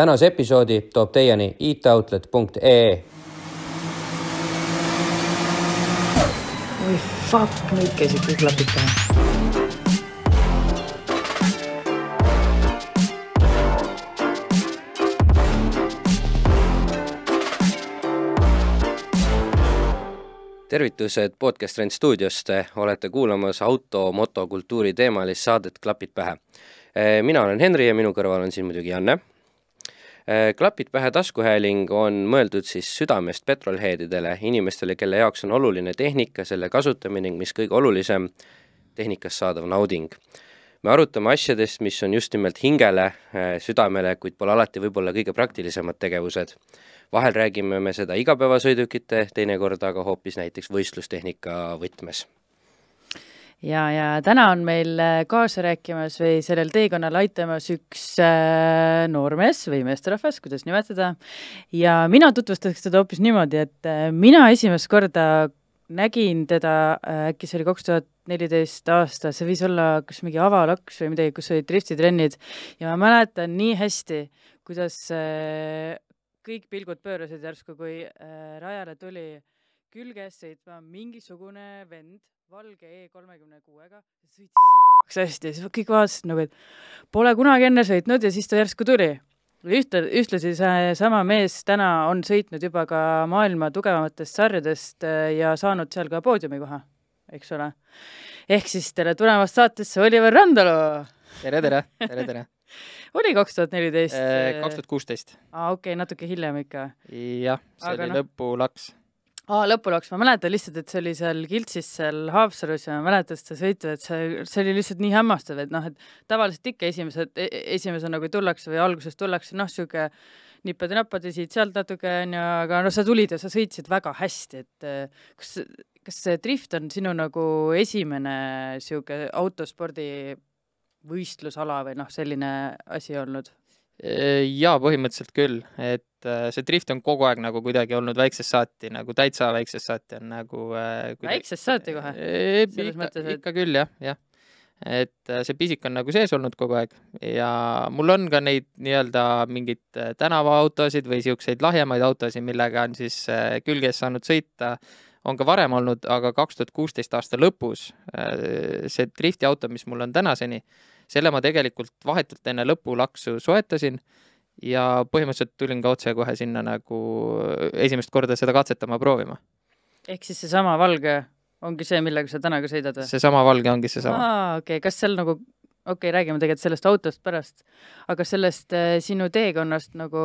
Tänase episoodi toob teieni itoutlet.ee. Oi fuck, nüüd käisid kõik klapid taha. Tervitused Podcast Rent stuudiost, olete kuulamas motokultuuri teemalist saadet Klapid pähe. Mina olen Henri ja minu kõrval on siin muidugi Janne. Klapid pähe taskuhääling on mõeldud siis südamest petrolheadidele, inimestele, kelle jaoks on oluline tehnika, selle kasutamine, mis kõige olulisem, tehnikas saadav nauding. Me arutame asjadest, mis on just nimelt hingele, südamele, kuid pole alati võib-olla kõige praktilisemad tegevused. Vahel räägime me seda igapäevasõidukite, teinekord aga hoopis näiteks võistlustehnika võtmes. Ja täna on meil kaasa rääkimas või sellel teekonnal aitamas üks noormees või meesterahvas, kuidas nimetada. Ja mina tutvustaks teda hoopis niimoodi, et mina esimest korda nägin teda, äkki see oli 2014 aasta, see võis olla kas mingi avalaks või midagi, kus olid driftitrennid. Ja ma mäletan nii hästi, kuidas kõik pilgud pöörasid järsku, kui rajale tuli külges sõitma mingisugune vend, valge E36-ga, sõitis hästi ja siis kõik vaatasid nagu, et pole kunagi enne sõitnud ja siis ta järsku tuli. Ühtlasi see sama mees täna on sõitnud juba ka maailma tugevamatest sarjadest ja saanud seal ka poodiumi koha, eks ole. Ehk siis tere tulemast saatesse Oliver Randalu! Tere! Oli 2014? 2016. Okei, natuke hiljem ikka. Jah, see oli lõpulaks. Lõpulaks. Ma mäletan lihtsalt, et see oli seal Kiltsis, seal Haapsalus ja ma mäletan seda sõitu, et see oli lihtsalt nii hämmastav, et et tavaliselt ikka esimesena kui tullakse või alguses tullakse, siuke nippad ja nappad ja siit-sealt natuke, aga sa tulid ja sa sõitsid väga hästi, et kas see drift on sinu nagu esimene siuke autospordi võistlusala või selline asi olnud? Jaa, põhimõtteliselt küll, et see drift on kogu aeg nagu kuidagi olnud väiksest saati, nagu täitsa väiksest saati on nagu väiksest saati kohe? Ikka küll, jah. Et see pisik on nagu sees olnud kogu aeg ja mul on ka neid nii-öelda mingid tänavaautosid või siukseid lahjemaid autosid, millega on siis külges saanud sõita, on ka varem olnud, aga 2016 aasta lõpus see drifti auto, mis mul on tänaseni, selle ma tegelikult vahetult enne lõpulaksu soetasin ja põhimõtteliselt tulin ka otse kohe sinna nagu esimest korda seda katsetama proovima. Ehk siis see sama valge ongi see, millega sa täna ka sõidad? See sama valge ongi see sama. Okei. Kas seal nagu, räägime tegelikult sellest autost pärast, aga sellest sinu teekonnast nagu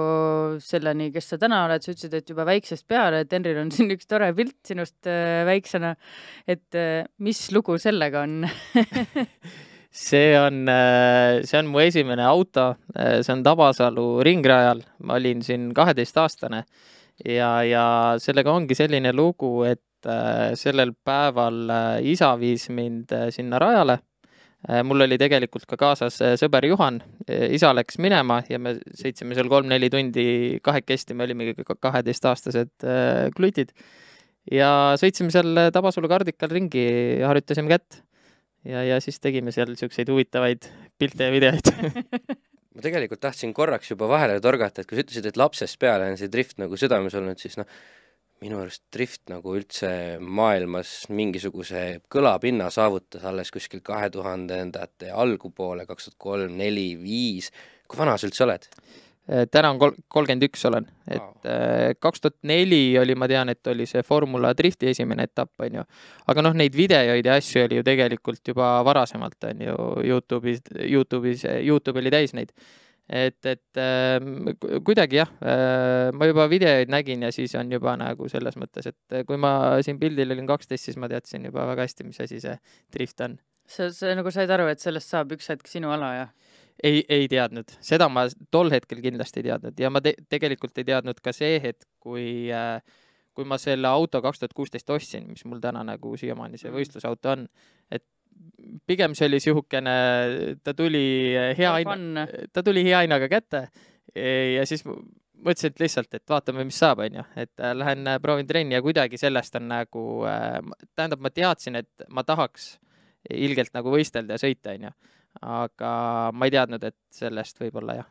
selleni, kes sa täna oled, sa ütlesid, et juba väiksest peale, et Henril on siin üks tore pilt sinust väiksena, et mis lugu sellega on? See on mu esimene auto, see on Tabasalu ringrajal, ma olin siin 12-aastane ja sellega ongi selline lugu, et sellel päeval isa viis mind sinna rajale. Mul oli tegelikult ka kaasas sõber Juhan, isa läks minema ja me sõitsime seal 3-4 tundi kahekesti, me olime 12-aastased klutid ja sõitsime seal Tabasalu kardikal ringi ja harjutasime kätt. Ja siis tegime seal siukseid huvitavaid pilte ja videoid. Ma tegelikult tahtsin korraks juba vahele torgata, et kui sa ütlesid, et lapsest peale on see drift nagu südames olnud, siis minu arust drift nagu üldse maailmas mingisuguse kõlapinna saavutas alles kuskil 2000-ndate algupoole, 2003, 4, 5. Kui vana sa üldse oled? Täna on 31 olen, et 2004 oli, ma tean, et oli see Formula Drifti esimene etapp, on ju. Aga neid videoid ja asju oli ju tegelikult juba varasemalt, on ju, YouTube oli täis neid. Et kuidagi jah, ma juba videoid nägin ja siis on juba nagu selles mõttes, et kui ma siin pildil olin 12, siis ma teadsin juba väga hästi, mis asi see drift on. Sa nagu said aru, et sellest saab üks hetk sinu ala, jah? Ei teadnud. Seda ma tol hetkel kindlasti ei teadnud ja ma tegelikult ei teadnud ka see hetk, kui ma selle auto 2016 ostsin, mis mul täna nagu siiamaani see võistlusauto on, et pigem see oli sihukene, ta tuli hea hinnaga kätte ja siis mõtlesin lihtsalt, et vaatame, mis saab, on ju, et lähen proovin trenni ja kuidagi sellest on nagu, tähendab, ma teadsin, et ma tahaks ilgelt nagu võistelda ja sõita, on ju. aga ma ei teadnud, et sellest võib-olla jah,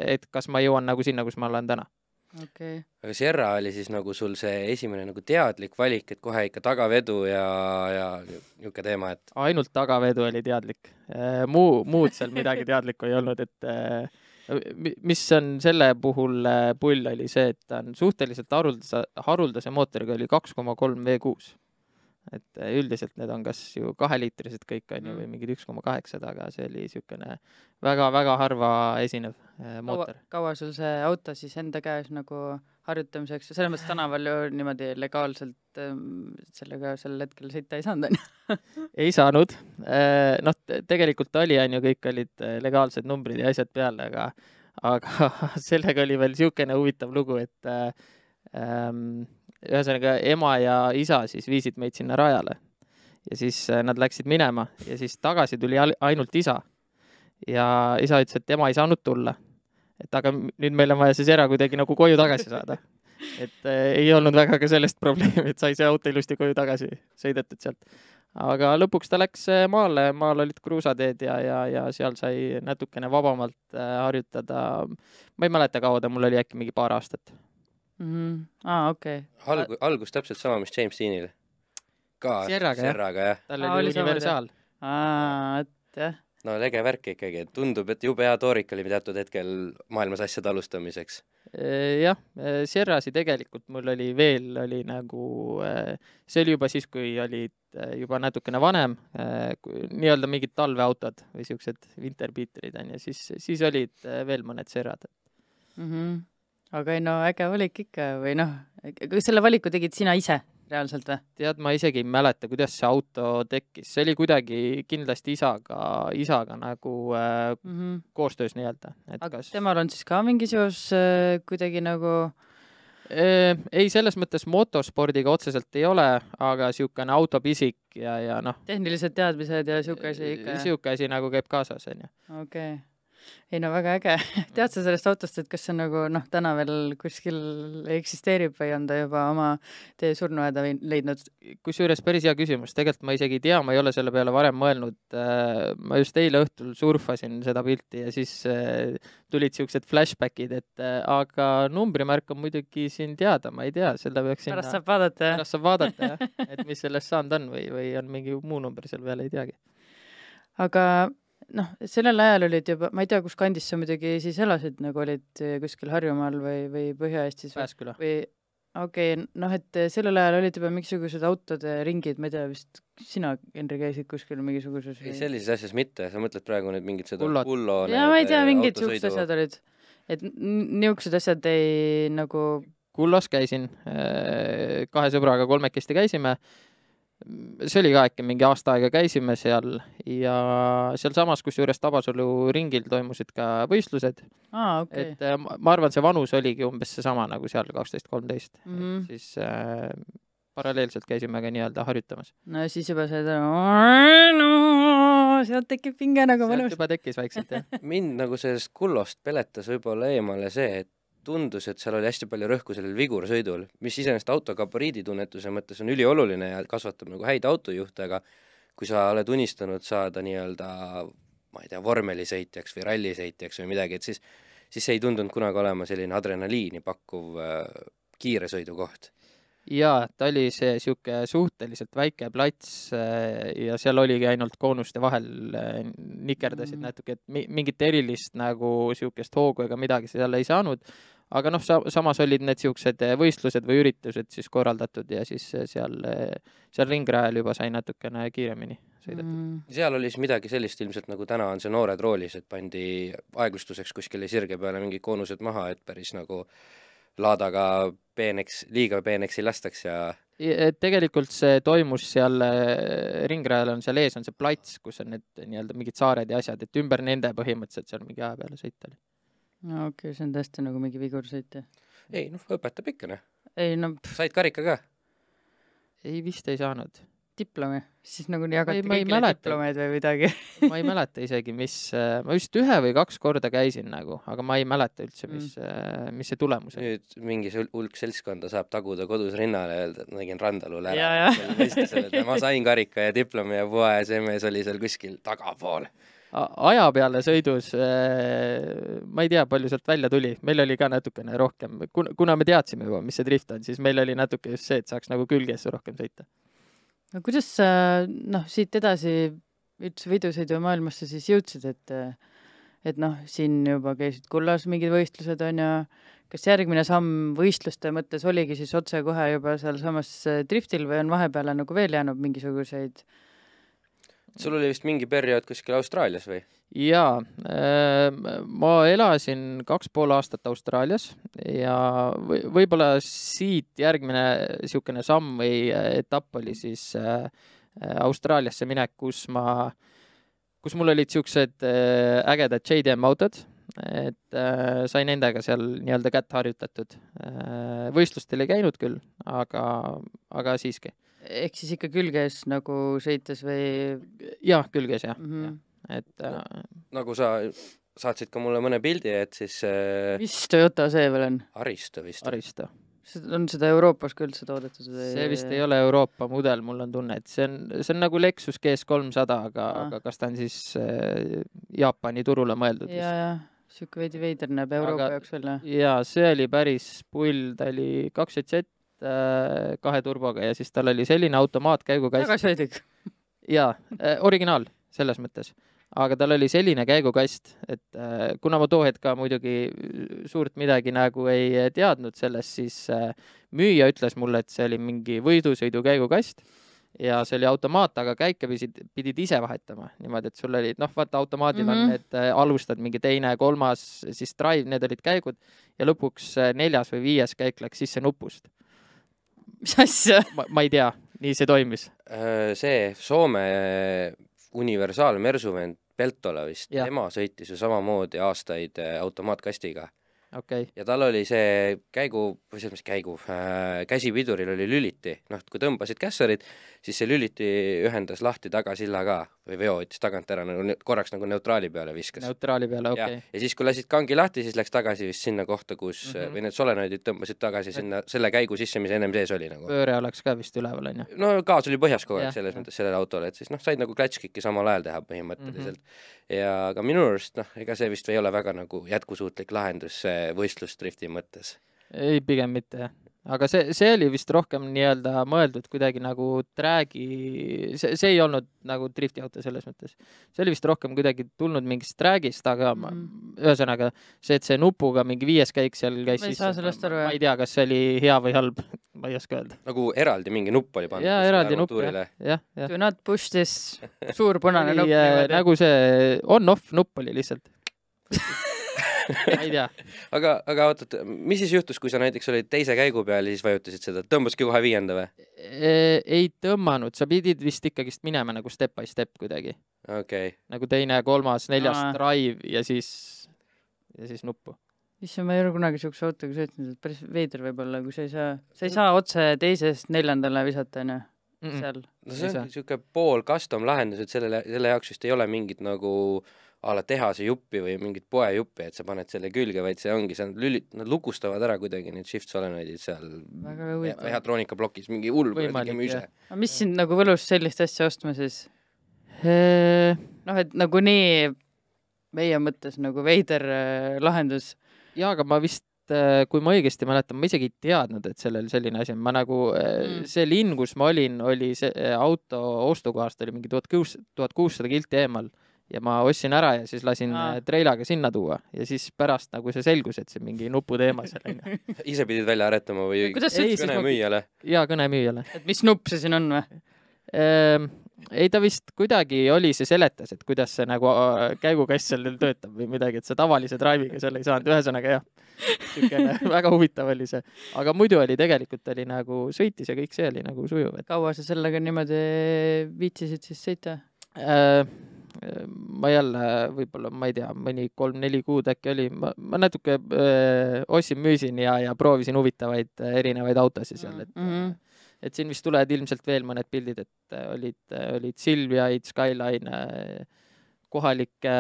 et kas ma jõuan nagu sinna, kus ma olen täna. Okay. Aga Sierra oli siis nagu sul see esimene nagu teadlik valik, et kohe ikka tagavedu ja niisugune teema, et ainult tagavedu oli teadlik. Muud seal midagi teadlikku ei olnud, et mis on selle puhul pull oli see, et ta on suhteliselt haruldase mootoriga oli 2,3 V6. Et üldiselt need on kas ju 2-liitrised kõik on ju või mingid 1,8, aga see oli niisugune väga-väga harva esinev mootor. Kaua sul see auto siis enda käes nagu harjutamiseks, selles mõttes tänaval ju niimoodi legaalselt sellega sel hetkel sõita ei saanud, on? Ei saanud. Noh, tegelikult oli, on ju, kõik olid legaalsed numbrid ja asjad peale, aga sellega oli veel niisugune huvitav lugu, et ühesõnaga ema ja isa siis viisid meid sinna rajale ja siis nad läksid minema ja siis tagasi tuli ainult isa. Ja isa ütles, et tema ei saanud tulla. Et aga nüüd meil on vaja see Sierra kuidagi nagu koju tagasi saada. Et ei olnud väga ka sellest probleemi, et sai see auto ilusti koju tagasi sõidetud sealt. Aga lõpuks ta läks maale, maal olid kruusateed ja seal sai natukene vabamalt harjutada. Ma ei mäleta kaua ta, mul oli äkki mingi paar aastat. Okay. Algus täpselt sama, mis James Deanil. Ka Sierraga, jah. Tal oli universaal. Et jah. No lege värk ikkagi, tundub, et jube hea toorik oli teatud hetkel maailmas asjade alustamiseks. Jah, Sierrasi tegelikult mul oli veel, oli nagu, see oli juba siis, kui olid juba natukene vanem, nii-öelda mingid talveautod või siuksed winterbeaterid on ja siis olid veel mõned Sierrad. Aga ei, no äge valik ikka või noh, selle valiku tegid sina ise reaalselt või? Tead, ma isegi ei mäleta, kuidas see auto tekkis. See oli kuidagi kindlasti isaga nagu koostöös nii-öelda. Aga temal on siis ka mingi seos kuidagi nagu? Ei, selles mõttes motospordiga otseselt ei ole, aga niisugune autopisik ja noh. Tehnilised teadmised ja niisugune asi ikka? Niisugune asi nagu käib kaasas, on ju. Okei. Ei no väga äge. Tead sa sellest autost, et kas see nagu täna veel kuskil eksisteerib või on ta juba oma tee surnuaeda leidnud? Kusjuures päris hea küsimus. Tegelikult ma isegi ei tea, ma ei ole selle peale varem mõelnud. Ma just eile õhtul surfasin seda pilti ja siis tulid siuksed flashbackid, aga numbrimärk on muidugi siin teada, ma ei tea, selle peaks sinna... Pärast saab vaadata, jah. Et mis sellest saanud on või on mingi muu number seal peale, ei teagi. Aga sellel ajal olid juba, ma ei tea, kus kandis sa muidugi siis elasid, nagu olid kuskil Harjumaal või Põhja-Eestis? Pääsküla. Et sellel ajal olid juba mingisugused autode ringid, ma ei tea, vist sina, Henri, käisid kuskil mingisuguses? Ei, sellises asjas mitte, sa mõtled praegu nüüd mingid seda Kullo. Ja ma ei tea, mingid suhtes asjad olid. Et niisugused asjad ei nagu... Kullos käisin, 2 sõbraga 3 käisime. See oli ka äkki mingi aasta aega käisime seal ja seal samas, kus juures Tabasalu ringil toimusid ka võistlused. Okay. Et ma arvan, see vanus oligi umbes see sama nagu seal 12-13. Siis paralleelselt käisime ka nii-öelda harjutamas. No siis juba seda sealt tekib pinge nagu mõnus. Sealt juba tekkis vaikselt, jah. Mind nagu sellest Kullost peletas võib-olla eemale see, et tundus, et seal oli hästi palju rõhku sellel vigursõidul, mis iseenesest autogabariiditunnetuse mõttes on ülioluline ja kasvatab nagu häid autojuhte, aga kui sa oled unistanud saada nii-öelda, ma ei tea, vormelisõitjaks või rallisõitjaks või midagi, et siis see ei tundunud kunagi olema selline adrenaliini pakkuv kiire sõidukoht. Jaa, ta oli see siuke suhteliselt väike plats ja seal oligi ainult koonuste vahel nikerdasid natuke, et mingit erilist nagu siukest hoogu ega midagi seal ei saanud, aga samas olid need siuksed võistlused või üritused siis korraldatud ja siis seal ringrajal juba sai natukene kiiremini sõidetud. Seal oli siis midagi sellist ilmselt nagu täna on see noored roolis, et pandi aeglustuseks kuskile sirge peale mingid koonused maha, et päris nagu laadaga liiga peeneks ei lastaks ja... Tegelikult see toimus seal ringrajal on seal ees on see plats, kus on need nii-öelda mingid saared ja asjad, et ümber nende põhimõtteliselt seal mingi aja peale sõita oli. No okei, see on tõesti nagu mingi vigursõit. Ei, õpetab ikka, Ei, Said karika ka? Ei, vist ei saanud. Diplomi? Siis nagu jagati kõigile diplomeid või midagi? Ma ei mäleta isegi, ma just 1 või 2 korda käisin nagu, aga ma ei mäleta üldse, mis see tulemus on. Nüüd mingi hulk seltskonda saab taguda kodus rinnale ja öelda, et nägin Randalul ära. Ma sain karika ja diplomi ja puha ja see mees oli seal kuskil tagapool. aja peale sõidus, ma ei tea, palju sealt välja tuli, meil oli ka natukene rohkem, kuna me teadsime juba, mis see drift on, siis meil oli natuke just see, et saaks nagu külges rohkem sõita. No kuidas sa, siit edasi üldse võidusõidu maailmasse siis jõudsid, et siin juba käisid kullas mingid võistlused on ja kas järgmine samm võistluste mõttes oligi siis otse kohe juba seal samas driftil või on vahepeale nagu veel jäänud mingisuguseid? Sul oli vist mingi periood kuskil Austraalias või? Jaa, ma elasin 2,5 aastat Austraalias ja võib-olla siit järgmine niisugune samm või etapp oli siis Austraaliasse minek, kus mul olid niisugused ägedad JDM autod, et sain nendega seal nii-öelda kätt harjutatud. Võistlustel ei käinud küll, aga siiski. Ehk siis ikka külges nagu sõites või? Jah, külges jah. Et nagu sa saatsid ka mulle mõne pildi, et siis mis Toyota see veel on? Aristo vist. Aristo. On seda Euroopas küll see toodetud? See vist ei ole Euroopa mudel, mul on tunne, et see on nagu Lexus GS300, aga kas ta on siis Jaapani turule mõeldud? Jaa, siuke veidi veider näeb Euroopa jaoks välja. Jaa, see oli päris pull, ta oli 2.7 2 turboga ja siis tal oli selline automaatkäigukass. Tagasõidik. Jaa, originaal selles mõttes. Aga tal oli selline käigukast, et kuna ma too hetk ka muidugi suurt midagi nagu ei teadnud sellest, siis müüja ütles mulle, et see oli mingi võidusõidu käigukast ja see oli automaat, aga käike pidid ise vahetama. Niimoodi, et sul oli, vaata automaadil on need, alustad mingi teine, kolmas, siis drive, need olid käigud ja lõpuks 4. või 5. käik läks sisse nupust. Mis asja? Ma ei tea, nii see toimis. See Soome universaal Mersuvend Peltola vist, tema sõitis ju samamoodi aastaid automaatkastiga. Okay. Ja tal oli see käsipiduril oli lüliti. Kui tõmbasid kässarid, siis see lüliti ühendas lahti tagasilla ka või veo võttis tagant ära, korraks nagu neutraali peale viskas. Neutraali peale, okei. Ja siis kui lasid kangi lahti, siis läks tagasi vist sinna kohta, kus või need solenoidid tõmbasid tagasi sinna selle käigu sisse, mis ennem sees oli. Nagu. Pööre oleks ka vist üleval, on ju? No gaas oli põhjas kogu aeg selles mõttes sellele autole, et siis said nagu klatškikki samal ajal teha põhimõtteliselt. Ja ka minu arust, ega see vist ei ole väga nagu jätkusuutlik lahendus võistlusdrifti mõttes. Ei, pigem mitte, jah. Aga see oli vist rohkem nii-öelda mõeldud kuidagi nagu träägi, see ei olnud nagu drifti auto selles mõttes. See oli vist rohkem kuidagi tulnud mingist träägist, aga ühesõnaga see, et see nupuga mingi 5. käik seal käis sisse. Ma ei tea, kas see oli hea või halb, ma ei oska öelda. Nagu eraldi mingi nupp oli pandud. Jaa, eraldi nupp, jah. Do not push this suur punane nupp. Nagu see on-off nupp oli lihtsalt. Ma ei tea. Aga ootad, mis siis juhtus, kui sa näiteks olid teise käigu peal ja siis vajutasid seda? Tõmbaski kohe 5. või? Ei tõmmanud, sa pidid vist ikkagist minema nagu step by step kuidagi. Okay. Nagu 2., 3., 4. drive ja siis nuppu. Issa, ma ei ole kunagi siukse autoga sõitnud, et päris veider võib-olla, kui sa ei saa otse 2. 4. visata, ne? Seal. No see on siuke pool custom lahendus, et selle jaoks just ei ole mingit nagu ala tehase juppi või mingit poe juppi, et sa paned selle külge, vaid see ongi, nad lukustavad ära kuidagi need shift solenoidid seal mehhatroonika plokis, mingi hull müüse. Aga mis sind nagu võlus sellist asja ostma siis? Et nagu nii meie mõttes nagu veider lahendus. Jaa, aga ma vist, kui ma õigesti mäletan, ma isegi ei teadnud, et sellel selline asi on. Ma nagu, see linn, kus ma olin, oli see auto ostukohast, oli mingi 1600 kilti eemal. Ja ma ostsin ära ja siis lasin treilaga sinna tuua ja siis pärast nagu see selgus, et see mingi nupu teema seal. Ise pidid välja aretama või kõne müüjale? Jaa, kõne müüjale. Et mis nupp see siin on või? Ei, ta vist kuidagi oli see seletas, et kuidas see nagu käigukast seal töötab või midagi, et see tavalise drive'iga seal ei saanud. Ühesõnaga jah, väga huvitav oli see. Aga muidu oli tegelikult oli nagu sõitis ja kõik see oli nagu sujuv. Kaua sa sellega niimoodi viitsisid siis sõita? Ma jälle võib-olla, ma ei tea, mõni 3-4 kuud äkki oli, ma natuke müüsin ja proovisin huvitavaid erinevaid autosid seal, et siin vist tulevad ilmselt veel mõned pildid, et olid Silviaid, Skyline, kohalikke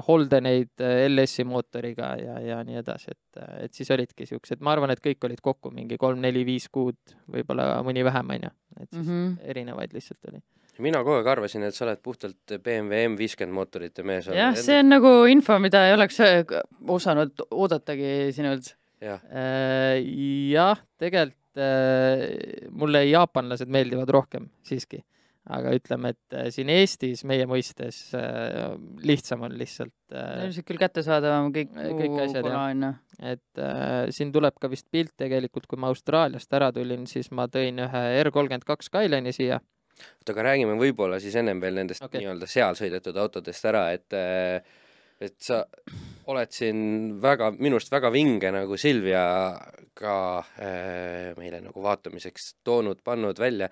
Holdeneid LS-i mootoriga ja nii edasi, et siis olidki siuksed, ma arvan, et kõik olid kokku mingi 3-4-5 kuud, võib-olla mõni vähem, on ju, et siis erinevaid lihtsalt oli. mina kogu aeg arvasin, et sa oled puhtalt BMW M50 mootorite mees. jah, see on nagu info, mida ei oleks osanud oodatagi sinult. Jah, Jah, tegelikult mulle jaapanlased meeldivad rohkem siiski. Aga ütleme, et siin Eestis meie mõistes lihtsam on lihtsalt. Ilmselt küll kättesaadavam kõik asjad, kola on. Et siin tuleb ka vist pilt tegelikult, kui ma Austraaliast ära tulin, siis ma tõin ühe R32 Skyline'i siia. aga räägime võib-olla siis ennem veel nendest nii-öelda seal sõidetud autodest ära, et sa oled siin minust väga vinge nagu Silvia ka meile nagu vaatamiseks pannud välja,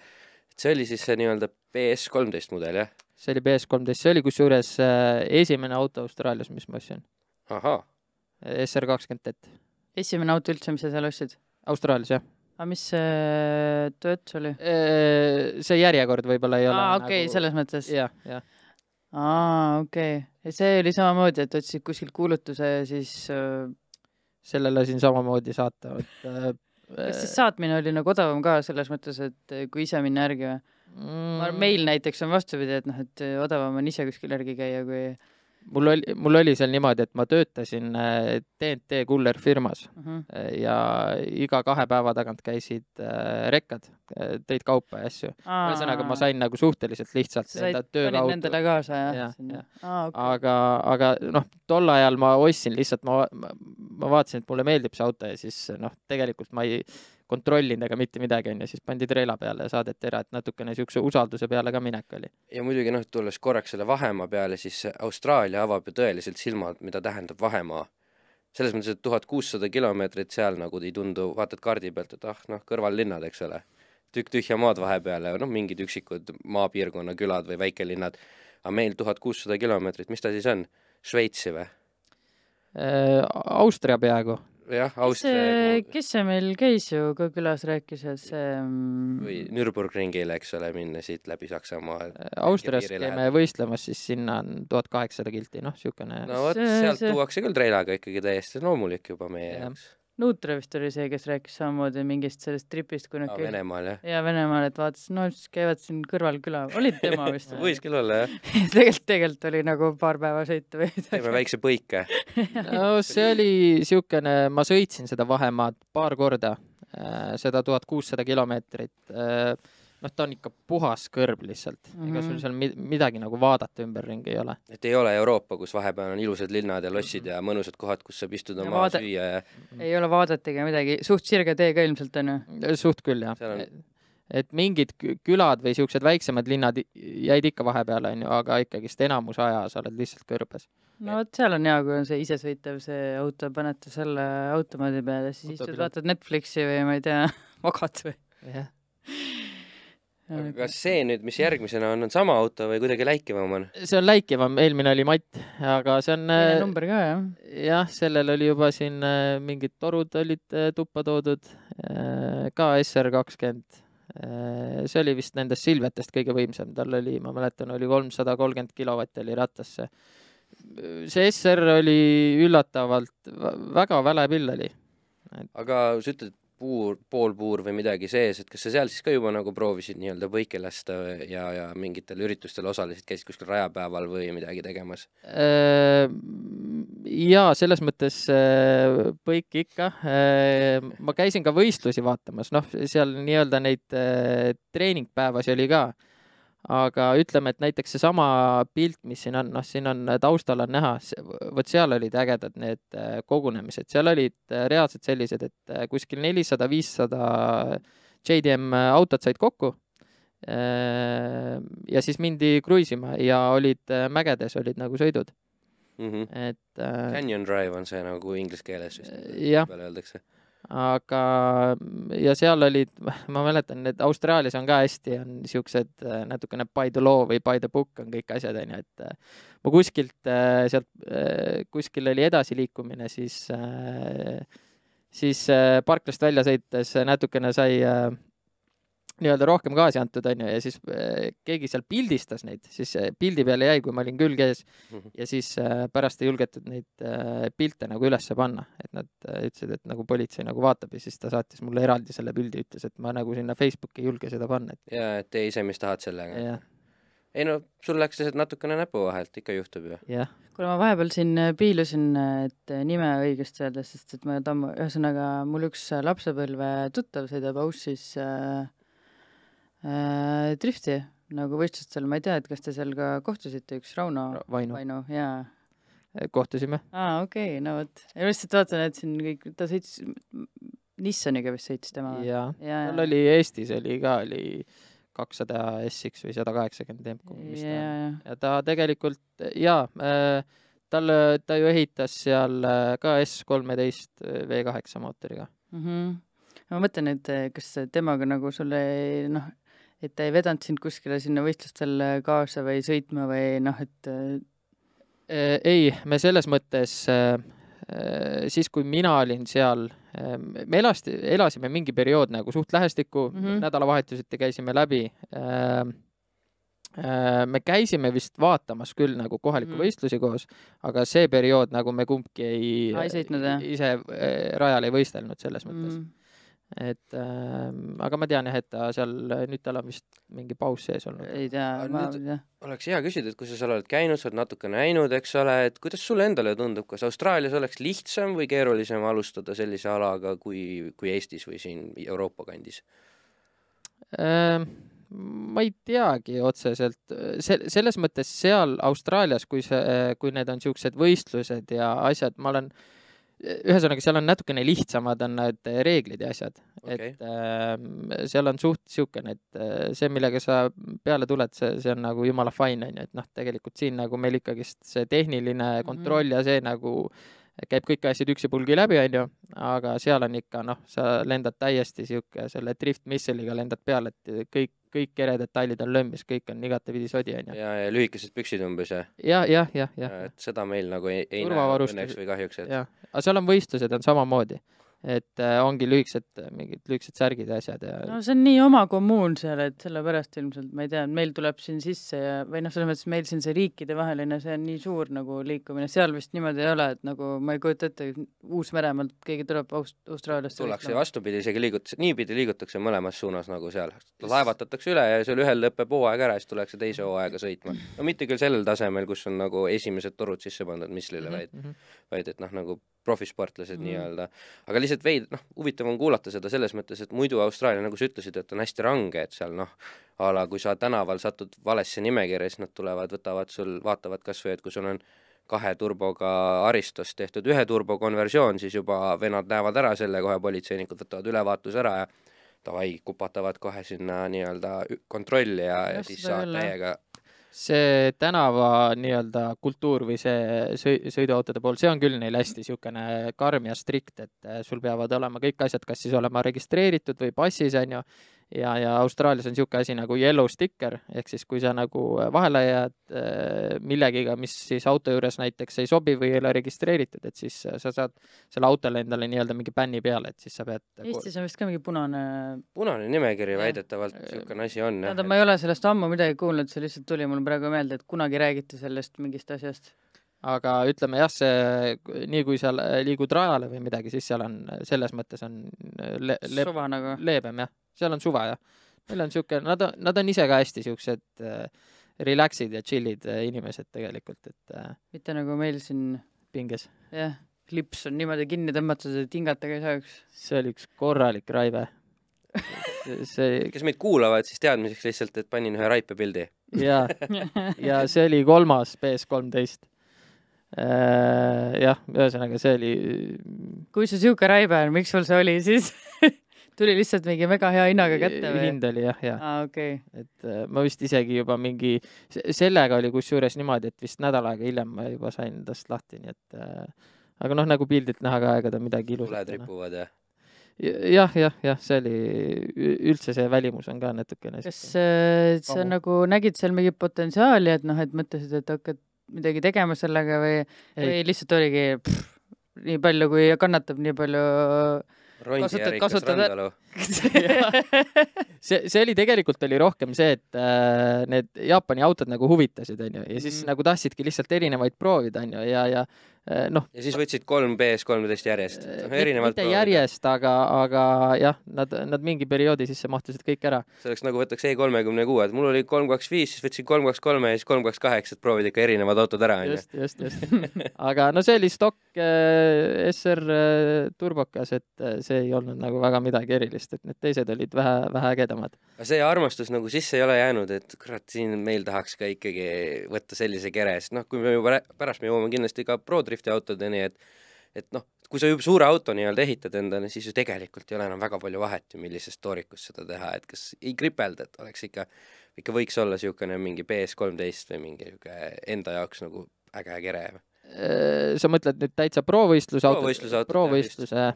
et see oli siis see nii-öelda PS13 mudel, jah? See oli PS13, see oli kusjuures esimene auto Austraalias, mis ma ostsin. Ahaa. SR20. Esimene auto üldse, mis sa seal ostsid? Austraalias, jah. Aga mis see tööt oli? See järjekord võib-olla ei ole. Okei, selles mõttes. Jah. Okei. Ja see oli samamoodi, et otsid kuskil kuulutuse ja siis... Selle lasin samamoodi saata. Kas siis saatmine oli nagu odavam ka selles mõttes, et kui ise minna järgi või? Meil näiteks on vastupidi, et odavam on ise kuskil järgi käia kui... Mul oli seal niimoodi, et ma töötasin TNT Kuller firmas ja iga 2 päeva tagant käisid rekkad, tõid kaupa ja asju. Ühesõnaga ma sain nagu suhteliselt lihtsalt enda töö kaudu. Panid nendele kaasa, jah? Okay. Aga tol ajal ma ostsin lihtsalt, ma vaatasin, et mulle meeldib see auto ja siis tegelikult ma ei kontrollinud ega mitte midagi, ja siis pandi treila peale ja saadeti ära, et natukene niisuguse usalduse peale ka minek oli. Ja muidugi tulles korraks selle vahemaa peale, siis Austraalia avab ju tõeliselt silmad, mida tähendab vahemaa. Selles mõttes, et 1600 kilomeetrit seal nagu ei tundu, vaatad kaardi pealt, et kõrvallinnad, eks ole. Tükk tühja maad vahepeale, mingid üksikud maapiirkonna külad või väikelinnad. Aga meil 1600 kilomeetrit, mis ta siis on? Šveitsi või? Austria peaaegu. Jah, Austria. Kes see meil käis ju ka külas rääkis, et see... Või Nürburgringile, eks ole, minna siit läbi Saksamaa. Austrias käime võistlemas, siis sinna on 1800 kilti, siukene... No vot, sealt tuuakse küll treilaga ikkagi täiesti loomulik juba meie jaoks. Nuutre vist oli see, kes rääkis samamoodi mingist sellest tripist, kui nad Venemaal, jah? Ja Venemaal, et vaatas, siis käivad siin kõrval küla. Olid tema vist? Võis küll olla, jah. Tegelikult oli nagu paar päeva sõita või... Teeme väikse põike. See oli siukene, ma sõitsin seda vahemaad paar korda, seda 1600 kilomeetrit. Ta on ikka puhas kõrb lihtsalt. Ega sul seal midagi nagu vaadata ümberringi ei ole. Et ei ole Euroopa, kus vahepeal on ilusad linnad ja lossid ja mõnusad kohad, kus saab istuda maa süüa ja... Ei ole vaadataga midagi. Suht sirge tee ka ilmselt on ju? Suht küll, jah. Et mingid külad või siuksed väiksemad linnad jäid ikka vahepeale, aga ikkagist enamus aja sa oled lihtsalt kõrbes. No seal on hea, kui on see isesõitev see auto, panete selle automaadi peale, siis istud, vaatad Netflixi või ma ei tea, magad või? Jah. Kas see nüüd, mis järgmisena on sama auto või kuidagi läikivam on? See on läikivam, eelmine oli Matt, aga see on... number ka, jah? Jah, sellel oli juba siin mingid torud olid tuppa toodud, ka SR20. See oli vist nendest Silvetest kõige võimsam, tal oli, ma mäletan, oli 330 kilovatti oli rattasse. See SR oli üllatavalt, väga väle pill oli. Aga sa ütled, poolpuur või midagi sees, et kas sa seal siis ka juba nagu proovisid nii-öelda põike lasta ja mingitel üritustel osalesid, käisid kuskil rajapäeval või midagi tegemas? Jaa, selles mõttes põik ikka. Ma käisin ka võistlusi vaatamas, seal nii-öelda neid treeningpäevasi oli ka. Aga ütleme, et näiteks see sama pilt, mis siin on taustal on näha, vot seal olid ägedad need kogunemised. Seal olid reaalselt sellised, et kuskil 400-500 JDM autot said kokku ja siis mindi kruiisima ja olid mägedes, olid nagu sõidud. Canyon Drive on see nagu inglise keeles vist. Jah. Öeldakse. Aga ja seal olid, ma mäletan, et Austraalias on ka hästi, on siuksed natukene by the law või by the book on kõik asjad, et ma kuskil oli edasiliikumine, siis parklast välja sõites natukene sai nii-öelda rohkem gaasi antud, ja siis keegi seal pildistas neid, siis pildi peale jäi, kui ma olin külg ees, ja siis pärast ei julgetud neid pilte nagu ülesse panna, et nad ütlesid, et nagu politsei nagu vaatab ja siis ta saatis mulle eraldi selle pildi, ütles, et ma nagu sinna Facebooki ei julge seda panna. Ja, et tee ise, mis tahad sellega. ei no, sul läks lihtsalt natukene näpu vahelt, ikka juhtub ju. jah. kuule, ma vahepeal siin piilusin, et nime õigesti öelda, sest et ma ühesõnaga, mul üks lapsepõlve tuttav sõidab Aussis drifti nagu võistlustel, ma ei tea, et kas te seal ka kohtusite, üks Rauno Vainu. jaa. Kohtusime. Okei, no vot. Ja lihtsalt vaatan, et siin kõik, ta sõitis Nissaniga vist sõitis tema. Tal oli Eestis oli 200 SX või 180 tempku. Ja ta tegelikult, ta ju ehitas seal ka S13 V8 mootoriga. Ma mõtlen, et kas temaga nagu sulle et ta ei vedanud sind kuskile sinna võistlustel kaasa või sõitma või et ei, me selles mõttes siis, kui mina olin seal, me elasime mingi periood nagu suht lähestikku, nädalavahetuseti käisime läbi. Me käisime vist vaatamas küll nagu kohaliku võistlusi koos, aga see periood nagu me kumbki ise rajal ei võistelnud selles mõttes. Aga ma tean jah, et ta seal, nüüd tal on vist mingi paus sees olnud. Ei tea, oleks hea küsida, et kui sa seal oled käinud, sa oled natuke näinud, eks ole, et kuidas sulle endale tundub, kas Austraalias oleks lihtsam või keerulisem alustada sellise alaga kui Eestis või siin Euroopa kandis? Ma ei teagi otseselt. Selles mõttes seal Austraalias, kui need on niisugused võistlused ja asjad, ühesõnaga, seal on natukene lihtsamad on need reeglid ja asjad. Okay. Et seal on suht niisugune, et see, millega sa peale tuled, see on nagu jumala fine, et tegelikult siin nagu meil ikkagi see tehniline kontroll ja see nagu käib kõik asjad üksipulgi läbi, aga seal on ikka, sa lendad täiesti niisugune selle drift missile'iga lendad peale, et kõik keredetailid on lömmis, kõik on igatepidi sodi, Ja lühikesed püksid umbes, jah? Ja. Et seda meil nagu ei näe õnneks või kahjuks. Aga seal on võistlused on samamoodi. Et ongi mingid lühikesed särgid ja asjad. No see on nii oma kommuun seal, et sellepärast ilmselt, ma ei tea, meil tuleb siin sisse või selles mõttes meil siin see riikide vaheline, see on nii suur nagu liikumine, seal vist niimoodi ei ole, et nagu ma ei kujuta ette, Uus-Meremaalt keegi tuleb Austraaliast. Tullakse vastupidi, isegi niipidi liigutakse mõlemas suunas nagu seal. Laevatatakse üle ja seal ühel lõpeb hooaeg ära, siis tullakse teise hooaega sõitma. No mitte küll sellel tasemel, kus on nagu esimesed torud sisse pandud mislile, vaid et nagu profisportlased nii-öelda. Aga lihtsalt huvitav on kuulata seda selles mõttes, et muidu Austraalia, nagu sa ütlesid, et on hästi range, et seal kui sa tänaval satud valesse nimekirja, siis nad tulevad, vaatavad kas või, et kui sul on 2 turboga Aristos tehtud 1 turbo konversioon, siis juba venad näevad ära selle, kohe politseinikud võtavad ülevaatus ära ja davai, kupatavad kohe sinna nii-öelda kontrolli ja siis saad täiega. See tänava nii-öelda kultuur või see sõiduautode pool, see on küll neil hästi niisugune karm ja strikt, et sul peavad olema kõik asjad, kas siis olema registreeritud või passis, ja Austraalias on niisugune asi nagu yellow sticker, ehk siis kui sa nagu vahele jääd millegiga, mis siis auto juures näiteks ei sobi või ei ole registreeritud, et siis sa saad selle autole endale nii-öelda mingi bänni peale, et siis sa pead... Eestis on vist ka mingi punane nimekiri väidetavalt, niisugune asi on. Ma ei ole sellest ammu midagi kuulnud, see lihtsalt tuli mul praegu meelde, et kunagi räägiti sellest mingist asjast. Aga ütleme jah, see, nii kui seal liigud rajale või midagi, siis seal on, selles mõttes on suva nagu. Leebem, jah. Seal on suva, jah. Meil on niisugune, nad on ise ka hästi niisugused relaxid ja chillid inimesed tegelikult, et mitte nagu meil siin pinges. Jah, lips on niimoodi kinni tõmmatud, et hingatega ei saaks. See oli üks korralik raive. Kes meid kuulavad, siis teadmiseks lihtsalt, et panin ühe raipe pildi. Ja see oli 3. PS13. Jah, ühesõnaga see oli... Kui see siuke raibe on, miks sul see oli siis? Tuli lihtsalt mingi väga hea hinnaga kätte või? Hind oli jah. Okay. Et ma vist isegi juba mingi... Sellega oli kusjuures niimoodi, et vist nädal aega hiljem ma juba sain tast lahti, nii et... Aga nagu pildilt näha ka aega ta midagi ilusat. Tuled ripuvad, jah? Jah, see oli... Üldse see välimus on ka natukene... Kas sa nagu nägid seal mingi potentsiaali, et et mõtlesid, et hakkad midagi tegema sellega või lihtsalt oligi nii palju, kui kannatab, nii palju Rondi ja Rikas Randalu. See oli tegelikult oli rohkem see, et need Jaapani autod nagu huvitasid, ja siis nagu tahtsidki lihtsalt erinevaid proovida, ja noh, ja siis võtsid 3 PS13 järjest. mitte järjest, aga jah, nad mingi perioodi sisse mahtusid kõik ära. See oleks nagu võtaks E36, et mul oli 325, siis võtsin 323 ja siis 328, et proovid ikka erinevad autod ära. Just. aga no see oli stokk SR turbokas, et see ei olnud nagu väga midagi erilist, et need teised olid vähe ägedamad. See armastus nagu sisse ei ole jäänud, et kurat, siin meil tahaks ka ikkagi võtta sellise kere, sest noh, kui me juba pärast me jõuame kindlasti ka ProDrifti autodeni, et noh, kui sa juba suure auto nii-öelda ehitad endale, siis ju tegelikult ei ole enam väga palju vahet ju, millisest toorikus seda teha, et kas ei kripelda, et oleks ikka võiks olla niisugune mingi PS13 või mingi enda jaoks nagu äge kere. Sa mõtled nüüd täitsa provõistluse? Provõistluse.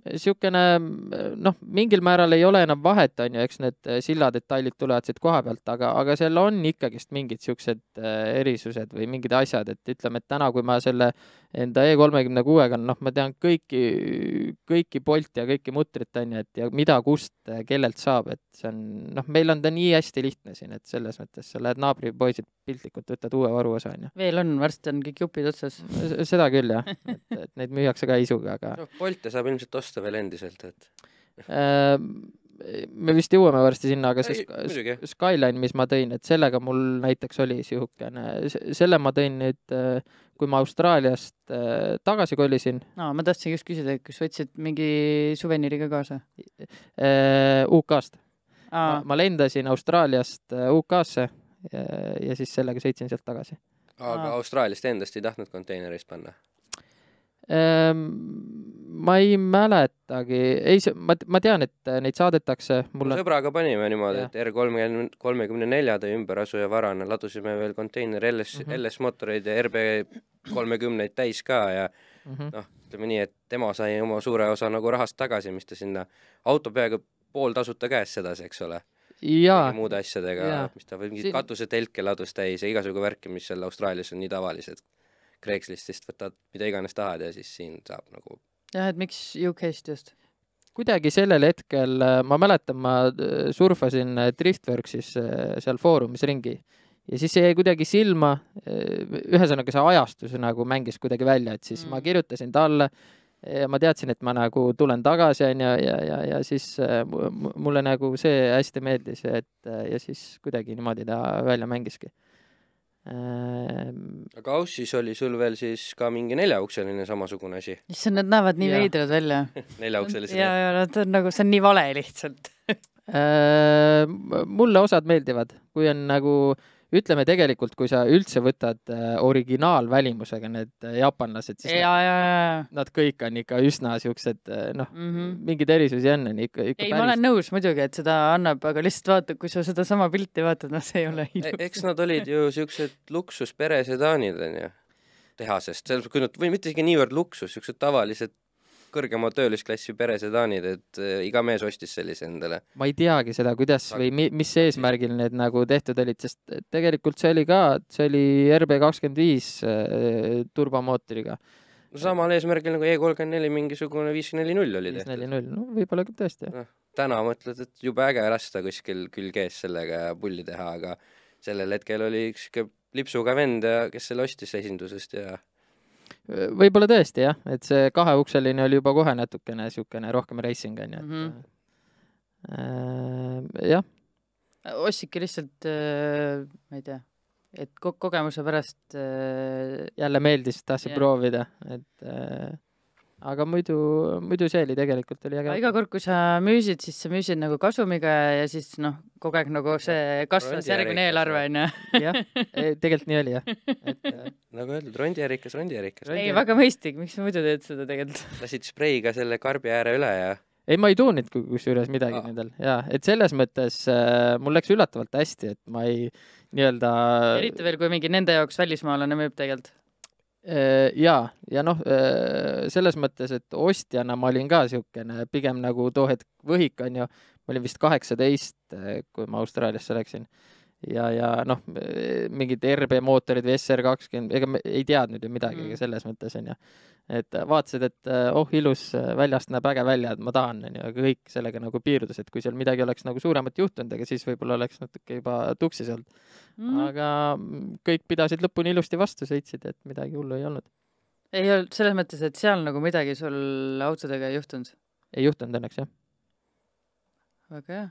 Siukene, noh, mingil määral ei ole enam vahet, on ju, eks need silladetailid tulevad siit koha pealt, aga seal on ikkagist mingid siuksed erisused või mingid asjad, et ütleme, et täna, kui ma selle enda E36-ga, noh, ma tean kõiki polti ja kõiki mutrit, on ju, et ja mida, kust, kellelt saab, et see on, noh, meil on ta nii hästi lihtne siin, et selles mõttes sa lähed naabripoisid piltlikult, võtad uue varuosa, on ju. Veel on, varsti on kõik jupid otsas. Seda küll, jah, et neid müüakse ka isuga, aga no, Bolte saab ilmselt osta veel endiselt, et me vist jõuame varsti sinna, aga see Skyline, mis ma tõin, et sellega mul näiteks oli sihukene, selle ma tõin nüüd, kui ma Austraaliast tagasi kolisin. No, ma tahtsin just küsida, kas võtsid mingi suveniiriga kaasa? UK-st. Ma lendasin Austraaliast UK-sse ja siis sellega sõitsin sealt tagasi. Aga Austraaliast endast ei tahtnud konteinerist panna? Ma ei mäletagi, ma tean, et neid saadetakse mulle... Sõbraga panime niimoodi, et R34 tõi ümberasuja varana, ladusime veel konteiner LS mootoreid ja RB30 täis ka ja noh, ütleme nii, et tema sai oma suure osa nagu rahast tagasi, mis ta sinna auto peaaegu pool tasuta käes sedas, eks ole. Muude asjadega, mis ta või mingid katusetelke ladus täis ja igasugu värki, mis seal Austraalias on nii tavalised. Craigslistist võtad mida iganes tahad ja siis siin saab nagu... Jah, et miks UK-st just? Kuidagi sellel hetkel, ma mäletan, ma surfasin Driftworksis seal foorumis ringi ja siis see jäi kuidagi silma, ühesõnaga see ajastus nagu mängis kuidagi välja, et siis ma kirjutasin talle ja ma teadsin, et ma nagu tulen tagasi ja siis mulle nagu see hästi meeldis, ja siis kuidagi niimoodi ta välja mängiski. Aga Aussis oli sul veel siis ka mingi 4-ukseline samasugune asi. Issand, nad näevad nii veidrad välja. 4-ukselised. Ja nad on nagu, see on nii vale lihtsalt. Mulle osad meeldivad, kui on nagu, ütleme tegelikult, kui sa üldse võtad originaalvälimusega need jaapanlased, siis nad kõik on ikka üsna siuksed, noh, mingid erisusi on ikka ei, ma olen nõus muidugi, et seda annab, aga lihtsalt vaata, kui sa seda sama pilti vaatad, no see ei ole ilus. Eks nad olid ju siuksed luksus peresedaanid, on ju, tehasest, kui nad, või mitte isegi niivõrd luksus, siuksed tavalised kõrgema töölisklassi peresedaanid, et iga mees ostis sellise endale. Ma ei teagi seda, kuidas või mis eesmärgil need nagu tehtud olid, sest tegelikult see oli RB25 turbomootoriga. No samal eesmärgil nagu E34 mingisugune 540 oli tehtud. 540, no võib-olla küll tõesti. No, täna mõtled, et juba äge lasta kuskil külg ees sellega ja pulli teha, aga sellel hetkel oli üks lipsuga vend, kes selle ostis esindusest ja võib-olla tõesti, jah, et see 2-ukseline oli juba kohe natukene siukene rohkem racing, on ju, et jah. Ossike lihtsalt, ma ei tea, et kogemuse pärast jälle meeldis, tahtsin proovida, et aga muidu see oli tegelikult oli äge. Iga kord, kui sa müüsid, siis sa müüsid nagu kasumiga ja siis noh, kogu aeg nagu see kasvas järgmine eelarve, on ju. Jah, tegelikult nii oli, jah. Nagu öeldud, rondierikas. Ei, väga mõistik, miks sa muidu teed seda tegelikult? Lasid spreiga selle karbi ääre üle ja... Ei, ma ei tuuninud kusjuures midagi nendel. Jaa, et selles mõttes mul läks üllatavalt hästi, et ma ei nii-öelda... Eriti veel, kui mingi nende jaoks välismaalane müüb tegelikult. Ja noh, selles mõttes, et ostjana ma olin ka siukene pigem nagu too hetk võhik, on ju, ma olin vist 18, kui ma Austraaliasse läksin ja noh, mingid RB mootorid või SR20, ega me ei teadnud ju midagi selles mõttes, on ju. Et vaatasid, et ilus, väljast näeb äge välja, et ma tahan, on ju, aga kõik sellega nagu piirdus, et kui seal midagi oleks nagu suuremat juhtunud, aga siis võib-olla oleks natuke juba tuksis olnud. Aga kõik pidasid lõpuni ilusti vastu, sõitsid, et midagi hullu ei olnud. Ei olnud selles mõttes, et seal nagu midagi sul autodega ei juhtunud? Ei juhtunud õnneks, jah. Väga hea.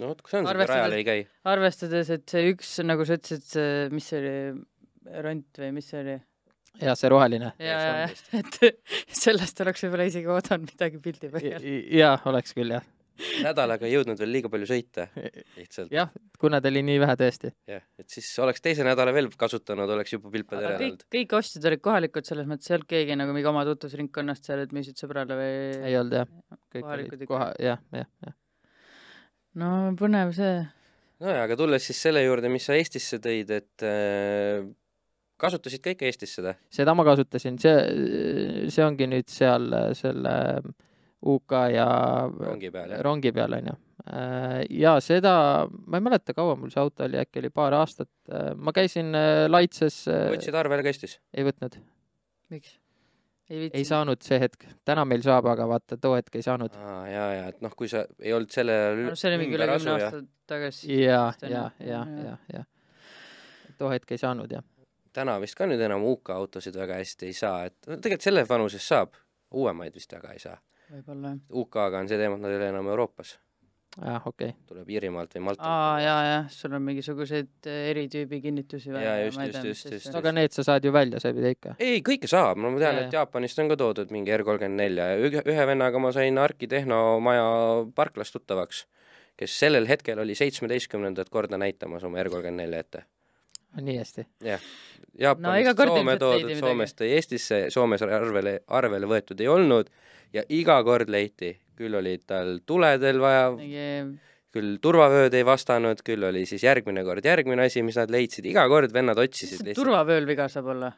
No, kus on see rajal ei käi? Arvestades, et see üks, nagu sa ütlesid, mis oli ront või mis oli? Ja see roheline. Ja, et sellest oleks võib-olla isegi oodanud midagi pildi põhjal. Ja, oleks küll, jah. Nädalaga ei jõudnud veel liiga palju sõita, lihtsalt. Jah, kuna ta oli nii vähe tõesti. Jah, et siis oleks teise nädala veel kasutanud, oleks juba pilpad ära olnud. Kõik ostjad olid kohalikud selles mõttes, ei olnud keegi nagu mingi oma tutvusringkonnast seal, et müüsid sõbrale või... Ei olnud, jah. Kõik olid jah. No, põnev see. No ja, aga tulles siis selle juurde, mis sa Eestisse tõid, et kasutasid ka ikka Eestis seda? Seda ma kasutasin. See ongi nüüd seal selle UK ja rongi peal, on ju. Ja seda, ma ei mäleta kaua mul see auto oli, äkki oli paar aastat. Ma käisin Laitses... Võtsid arvele ka Eestis? Ei võtnud. Miks? Ei saanud see hetk. Täna meil saab, aga vaata, too hetk ei saanud. Ja, et noh, kui sa ei olnud selle see oli mingi üle 10 aastat tagasi. Ja. Too hetk ei saanud, jah. Täna vist ka nüüd enam UK autosid väga hästi ei saa, et tegelikult selle vanuses saab, uuemaid vist väga ei saa. Võib-olla. UK-ga on see teema, et nad ei ole enam Euroopas. Okei. Tuleb Iirimaalt või Malta. Ja, sul on mingisugused eritüübi kinnitusi. Ja, just. Aga need sa saad ju välja, sa ei pida ikka. Ei, kõike saab. Ma tean, et Jaapanist on ka toodud mingi R34 ja ühe vennaga ma sain Arki Tehnomaja parklas tuttavaks, kes sellel hetkel oli 17. korda näitamas oma R34 ette. Nii hästi. Jah. Jaapanist Soome toodud, Soomest tõi Eestisse, Soomes arvele võetud ei olnud ja iga kord leiti. Küll oli tal tuledel vaja, küll turvavööd ei vastanud, küll oli siis järgmine asi, mis nad leidsid. Iga kord vennad otsisid. Mis turvavööl viga saab olla?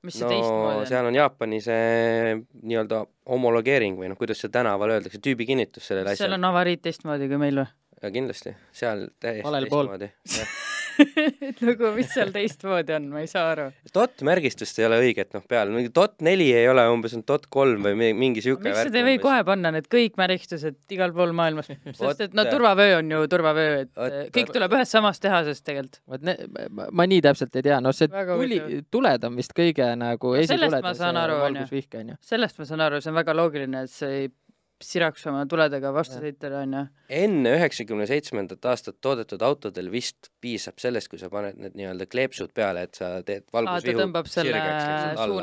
Mis see teistmoodi on? Seal on Jaapani see nii-öelda homologeering või kuidas see tänaval öeldakse, tüübi kinnitus sellele asjale. Seal on avariid teistmoodi kui meil või? Ja kindlasti, seal täiesti teistmoodi. Nagu, mis seal teistmoodi on, ma ei saa aru. DOT märgistust ei ole õiget, peal. DOT 4 ei ole, umbes on DOT 3 või mingi siuke värk. Miks seda ei või kohe panna, need kõik märgistused igal pool maailmas? Sest, et turvavöö on ju turvavöö, et kõik tuleb ühes samast tehasest tegelikult. Ma nii täpselt ei tea, see tuled on vist kõige nagu esituled. Sellest ma saan aru, see on väga loogiline, et see ei siraks oma tuledega vastusõitele, on ju. Enne 97. aastat toodetud autodel vist piisab sellest, kui sa paned need nii-öelda kleepsud peale, et sa teed valgusvihu ta tõmbab selle,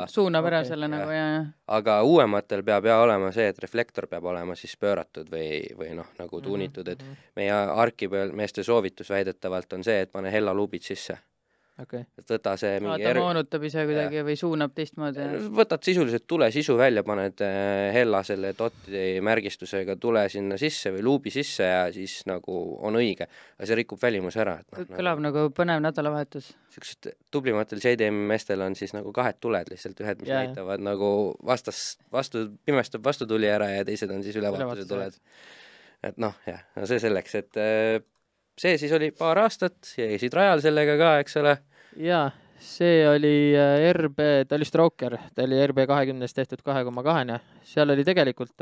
suunab ära selle nagu, jah. Aga uuematel peab olema see, et reflektor peab olema siis pööratud või nagu tuunitud, et meie Arki peal meeste soovitus väidetavalt on see, et pane hella luubid sisse. Okay. Et võta see mingi ta moonutab ise kuidagi või suunab teistmoodi. Võtad sisuliselt tule sisu välja, paned hella selle DOT-i märgistusega tule sinna sisse või luubi sisse ja siis nagu on õige. Aga see rikub välimus ära. Kõlab nagu põnev nädalavahetus. Sellised tublimatel JDM meestel on siis nagu kahed tuled lihtsalt, ühed, mis näitavad nagu pimestab vastutuli ära ja teised on siis ülevaatuse tuled. Et see selleks, et see siis oli paar aastat ja jäisid rajal sellega ka, eks ole? Jaa, see oli RB, ta oli Stroker, ta oli RB 20 tehtud 2,2. Seal oli tegelikult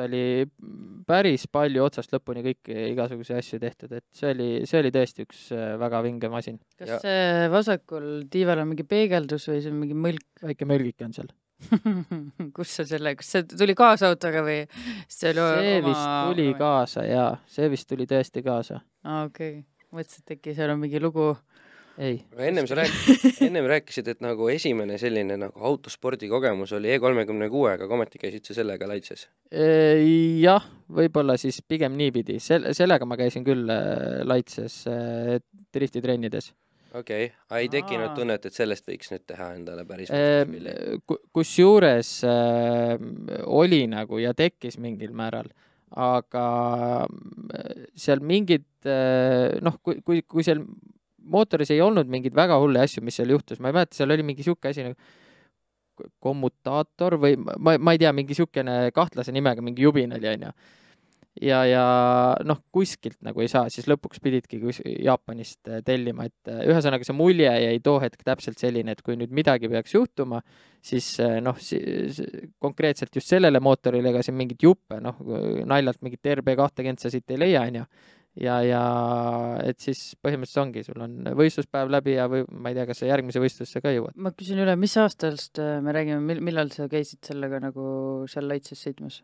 päris palju otsast lõpuni kõiki igasuguse asju tehtud, et see oli tõesti üks väga vinge masin. Kas see vasakul tiival on mingi peegeldus või see on mingi mõlk? Väike mõlgik on seal. Kus see tuli kaasa autoga või? See vist tuli kaasa, jaa. See vist tuli tõesti kaasa. Okei. Mõtlesid, et äkki seal on mingi lugu. Ei. Ennem rääkisid, et nagu esimene selline nagu autospordi kogemus oli E36, aga ometi käisid sa sellega Laitses? Jah, võib-olla siis pigem niipidi. Sellega ma käisin küll Laitses driftitrennides. Okei. Ei tekkinud tunnet, et sellest võiks nüüd teha endale päris kus juures oli nagu ja tekkis mingil määral. Aga seal mingid, kui seal mootoris ei olnud mingid väga hulle asju, mis seal juhtus, ma ei mäleta, seal oli mingi siuke asi nagu kommutaator või ma ei tea, mingi siukene kahtlase nimega, mingi jubin oli, on ju. ja noh, kuskilt nagu ei saa, siis lõpuks pididki Jaapanist tellima, et ühesõnaga see mulje jäi too hetk täpselt selline, et kui nüüd midagi peaks juhtuma, siis noh, konkreetselt just sellele mootorile ega siin mingit juppe, noh, naljalt mingit RB20 sa siit ei leia, on ju. Ja et siis põhimõtteliselt ongi, sul on võistluspäev läbi ja või ma ei tea, kas sa järgmise võistlusse ka jõuad. Ma küsin üle, mis aastast me räägime, millal sa käisid sellega nagu seal Laitses sõitmas?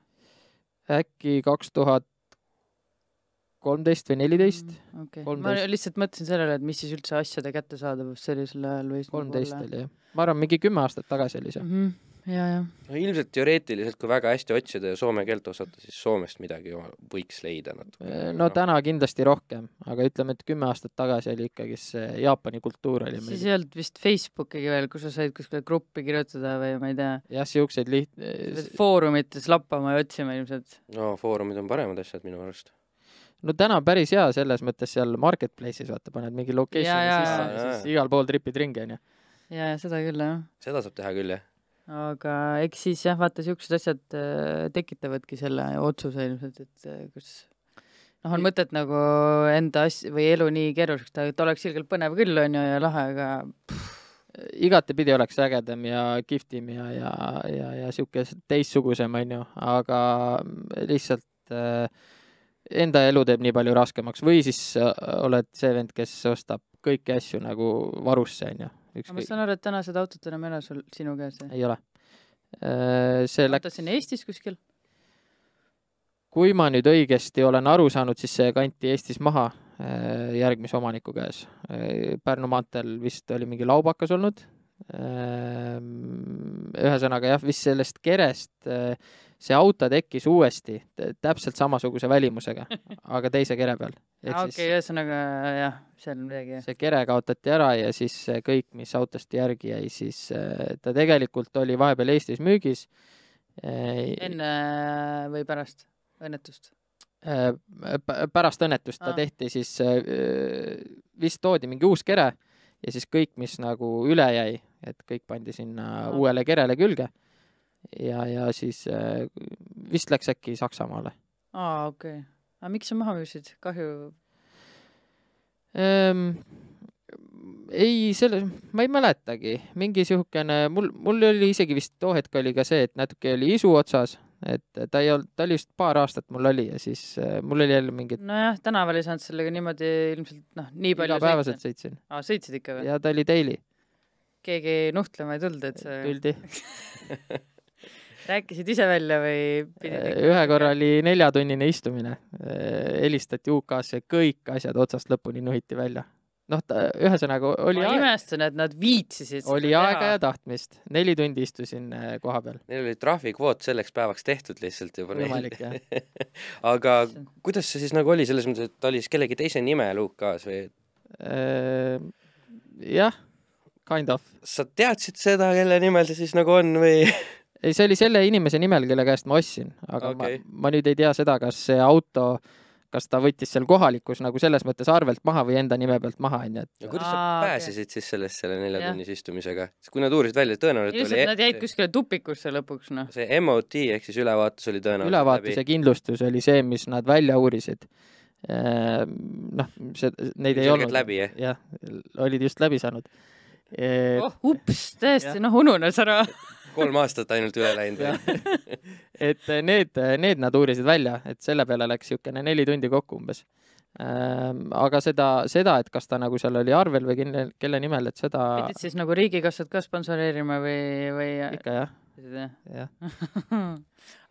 Äkki 2013 või 14? Okay. Ma lihtsalt mõtlesin sellele, et mis siis üldse asjade kättesaadavus sellisel ajal võis 13 oli, jah. Ma arvan, mingi 10 aastat tagasi oli see. Ja. No, ilmselt teoreetiliselt, kui väga hästi otsida ja soome keelt osata, siis Soomest midagi võiks leida natuke. No täna kindlasti rohkem, aga ütleme, et 10 aastat tagasi oli ikkagi see Jaapani kultuur oli meil. Siis ei olnud vist Facebookigi veel, kus sa said kuskile gruppi kirjutada või ma ei tea. Jah, siukseid foorumites lappama ja otsima ilmselt. No foorumid on paremad asjad minu arust. No täna päris hea selles mõttes seal marketplace'is vaata, paned mingi locationi sisse ja siis igal pool tripid ringi, on ju. Ja, seda küll, jah. Seda saab teha küll, jah. Aga eks siis jah, vaata, siuksed asjad tekitavadki selle otsuse ilmselt, et kus noh, on mõtet nagu enda või elu nii keeruliseks, et oleks ilgelt põnev küll, on ju, ja lahe, aga igatepidi oleks ägedam ja kihvtim ja siuke teistsugusem, on ju, aga lihtsalt enda elu teeb nii palju raskemaks või siis oled see vend, kes ostab kõiki asju nagu varusse, on ju. Ma saan aru, et täna seda autot enam ei ole sul sinu käes? Ei ole. Auto siin Eestis kuskil? Kui ma nüüd õigesti olen aru saanud, siis see kanti Eestis maha järgmise omaniku käes. Pärnu maanteel vist oli mingi laubakas olnud. Ühesõnaga jah, vist sellest kerest see auto tekkis uuesti täpselt samasuguse välimusega, aga teise kere peal. Okei, ühesõnaga jah, seal on midagi. See kere kaotati ära ja siis kõik, mis autost järgi jäi, siis ta tegelikult oli vahepeal Eestis müügis. Enne või pärast õnnetust? Pärast õnnetust ta tehti siis, vist toodi mingi uus kere ja siis kõik, mis nagu üle jäi, et kõik pandi sinna uuele kerele külge. Ja siis vist läks äkki Saksamaale. Okei. Aga miks sa maha müüsid? Kahju? Ei, ma ei mäletagi. Mingi sihukene, mul oli isegi vist too hetk oli ka see, et natuke oli isu otsas, et ta oli just paar aastat mul oli ja siis mul oli jälle mingid... Nojah, tänaval ei saanud sellega niimoodi ilmselt nii palju igapäevaselt sõitsin. Sõitsid ikka või? Ja ta oli daily. Keegi nuhtlema ei tulnud, et see... Tuldi. Rääkisid ise välja või pidid? Ühe korra oli 4-tunnine istumine. Helistati UK-sse, kõik asjad otsast lõpuni nuhiti välja. Noh, ühesõnaga oli ma imestan, et nad viitsisid. Oli aega ja tahtmist. 4 tundi istusin koha peal. Neil oli trahvikvoot selleks päevaks tehtud lihtsalt juba. Võimalik, jah. Aga kuidas see siis nagu oli selles mõttes, et oli siis kellegi teise nime UK-s või? Jah, kind of. Sa teadsid seda, kelle nimel see siis nagu on või? Ei, see oli selle inimese nimel, kelle käest ma ostsin, aga ma nüüd ei tea seda, kas see auto, kas ta võttis seal kohalikus nagu selles mõttes arvelt maha või enda nime pealt maha. Ja kuidas sa pääsesid siis selle 4 tunnis istumisega? Kui nad uurisid välja, tõenäoliselt oli... Nad jäid kuskile tupikusse lõpuks, noh. See MOT ehk siis ülevaatus oli tõenäoliselt ülevaatuse kindlustus oli see, mis nad välja uurisid. Noh, neid ei olnud. Läbi, jah, olid just läbi saanud. Ups, tõesti, ununes ära. 3 aastat ainult üle läinud. Et need nad uurisid välja, et selle peale läks jukene 4 tundi kokku umbes. Aga seda, et kas ta nagu seal oli arvel või kelle nimel, et seda... Pidid siis nagu riigikassad ka sponsoreerima või... Ikka jah.